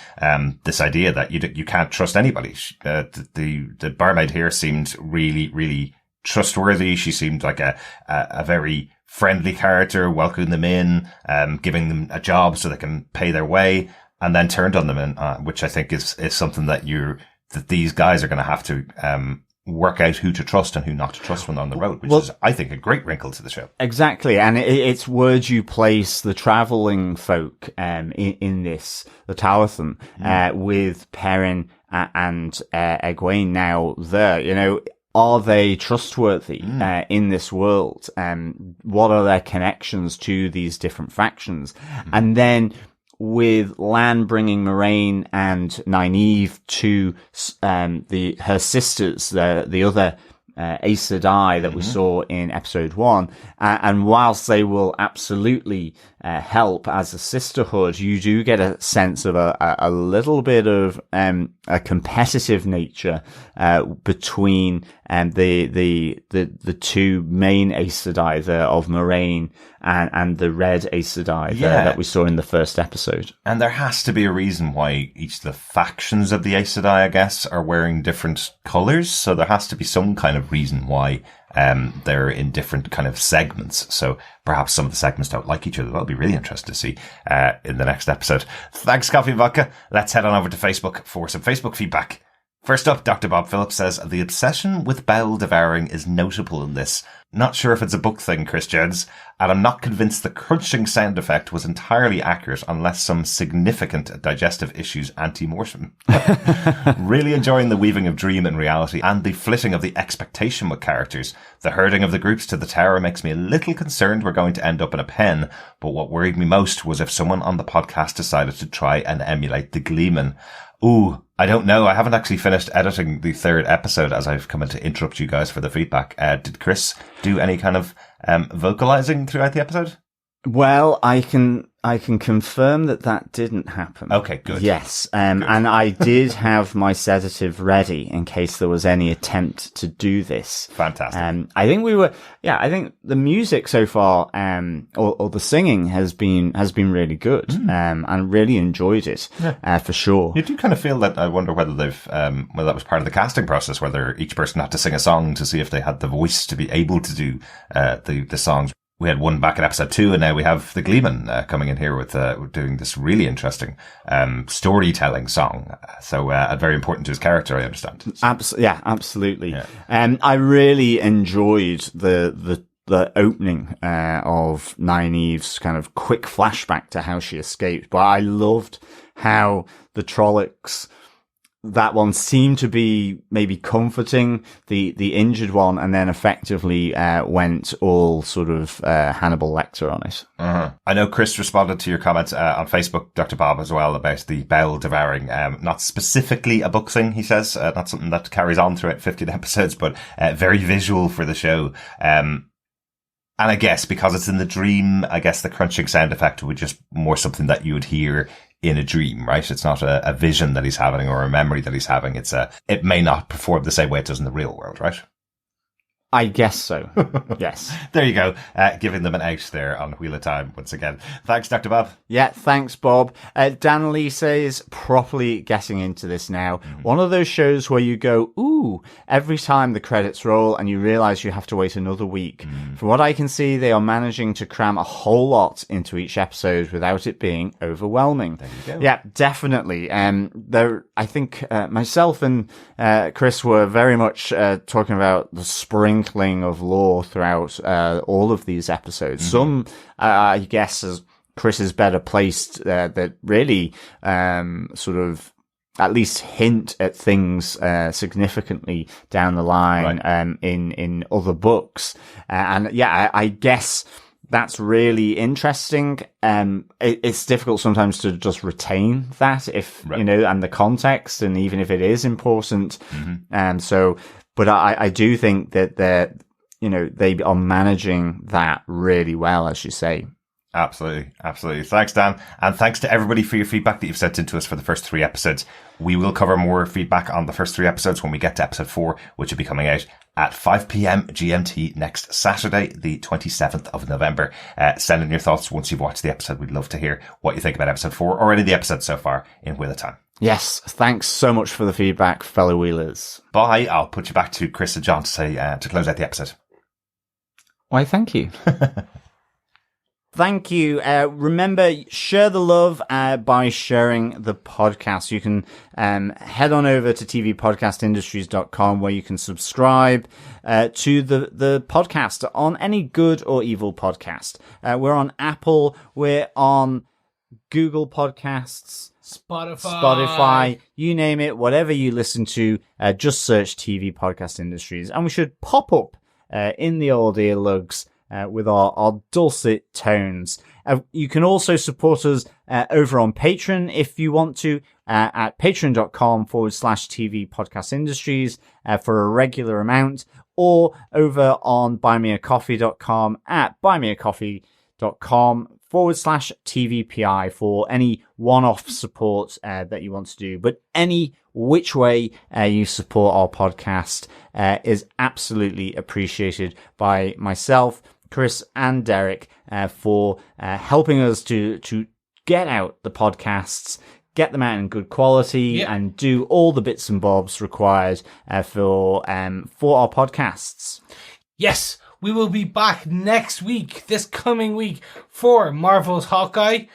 This idea that you can't trust anybody. The barmaid here seemed really, really trustworthy. She seemed like a very friendly character, welcoming them in, giving them a job so they can pay their way, and then turned on them, and which I think is something that these guys are going to have to work out who to trust and who not to trust when they're on the road, which is, I think, a great wrinkle to the show. Exactly, and it's where you place the travelling folk in this, the Tuatha'an, with Perrin and Egwene now there. Are they trustworthy in this world? What are their connections to these different factions? And then with Lan bringing Moraine and Nynaeve to her sisters, the other Aes Sedai that we saw in episode 1, and whilst they will absolutely help as a sisterhood, you do get a sense of a little bit of a competitive nature between the two main Aes Sedai of Moraine and the red Aes Sedai that we saw in the first episode. And there has to be a reason why each of the factions of the Aes Sedai, I guess, are wearing different colours. So there has to be some kind of reason why they're in different kind of segments. So perhaps some of the segments don't like each other. That'll be really interesting to see in the next episode. Thanks, Coffee and Vodka. Let's head on over to Facebook for some Facebook feedback. First up, Dr. Bob Phillips says, the obsession with bowel devouring is notable in this. Not sure if it's a book thing, Chris Jones, and I'm not convinced the crunching sound effect was entirely accurate unless some significant digestive issues ante-mortem. Really enjoying the weaving of dream and reality and the flitting of the expectation with characters. The herding of the groups to the tower makes me a little concerned we're going to end up in a pen, but what worried me most was if someone on the podcast decided to try and emulate the Gleeman. Ooh, I don't know. I haven't actually finished editing the 3rd episode as I've come in to interrupt you guys for the feedback. Did Chris do any kind of vocalizing throughout the episode? Well, I can confirm that didn't happen. Okay, good. Yes, and I did have my sedative ready in case there was any attempt to do this. Fantastic. I think I think the music so far, or the singing has been really good, and really enjoyed it, for sure. You do kind of feel that. I wonder whether they've, whether that was part of the casting process, whether each person had to sing a song to see if they had the voice to be able to do the songs. We had one back at episode 2, and now we have the Gleeman coming in here with doing this really interesting storytelling song. So very important to his character, I understand. Absolutely. Yeah. I really enjoyed the opening of Nynaeve's kind of quick flashback to how she escaped, but I loved how the Trollocs, that one seemed to be maybe comforting the injured one, and then effectively went all sort of Hannibal Lecter on it. Uh-huh. I know Chris responded to your comments on Facebook, Dr. Bob, as well, about the bowel devouring. Not specifically a book thing, he says, not something that carries on throughout 15 episodes, but very visual for the show. And I guess because it's in the dream, I guess the crunching sound effect would just more something that you would hear in a dream, right? It's not a vision that he's having or a memory that he's having. It may not perform the same way it does in the real world, right? I guess so. Yes. There you go. Giving them an out there on Wheel of Time once again. Thanks, Dr. Bob. Yeah, thanks, Bob. Dan Lisa is properly getting into this now. Mm-hmm. One of those shows where you go, ooh, every time the credits roll and you realize you have to wait another week. From what I can see, they are managing to cram a whole lot into each episode without it being overwhelming. There you go. Yeah, definitely. I think myself and Chris were very much talking about the sprinkling of lore throughout all of these episodes. Mm-hmm. Some, I guess, as Chris is better placed, that really sort of at least hint at things significantly down the line, right, in other books. And yeah, I guess that's really interesting. It's difficult sometimes to just retain that if, right, and the context, and even if it is important. Mm-hmm. But I do think that they are managing that really well, as you say. Absolutely. Absolutely. Thanks, Dan. And thanks to everybody for your feedback that you've sent in to us for the first 3 episodes. We will cover more feedback on the first 3 episodes when we get to episode 4, which will be coming out at 5 p.m. GMT next Saturday, the 27th of November. Send in your thoughts once you've watched the episode. We'd love to hear what you think about episode 4 or any of the episodes so far in Wheel of Time. Yes, thanks so much for the feedback, fellow Wheelers. Bye. I'll put you back to Chris and John to say to close out the episode. Why, thank you. Thank you. Remember, share the love by sharing the podcast. You can head on over to tvpodcastindustries.com, where you can subscribe to the podcast on any good or evil podcast. We're on Apple. We're on Google Podcasts. Spotify, you name it, whatever you listen to, just search TV Podcast Industries, and we should pop up in the old earlugs with our dulcet tones. You can also support us over on Patreon if you want to, at patreon.com/TV Podcast Industries for a regular amount, or over on buymeacoffee.com at buymeacoffee.com/TVPI for any one-off support that you want to do. But any which way you support our podcast is absolutely appreciated by myself, Chris, and Derek for helping us to get out the podcasts, get them out in good quality, and do all the bits and bobs required for our podcasts. Yes, we will be back next week, this coming week, for Marvel's Hawkeye,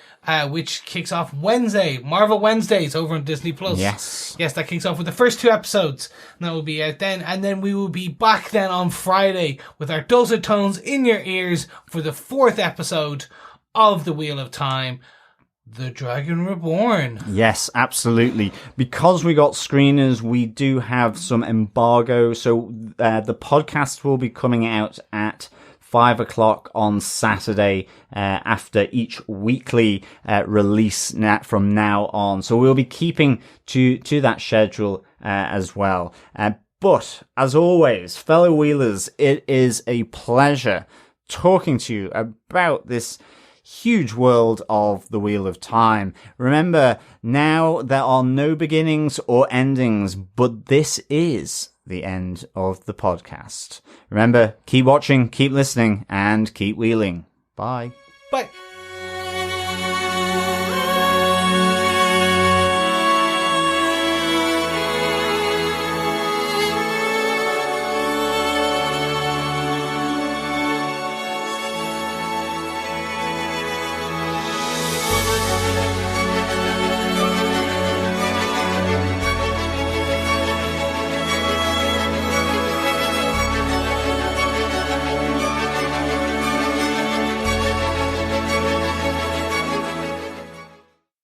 which kicks off Wednesday. Marvel Wednesdays over on Disney+. Yes, that kicks off with the first 2 episodes. And that will be out then. And then we will be back then on Friday with our dulcet tones in your ears for the 4th episode of The Wheel of Time, The Dragon Reborn. Yes, absolutely. Because we got screeners, we do have some embargo. So the podcast will be coming out at 5 o'clock on Saturday after each weekly release from now on. So we'll be keeping to that schedule as well. But as always, fellow Wheelers, it is a pleasure talking to you about this huge world of the Wheel of Time. Remember, now there are no beginnings or endings, but this is the end of the podcast. Remember, keep watching, keep listening, and keep wheeling. Bye.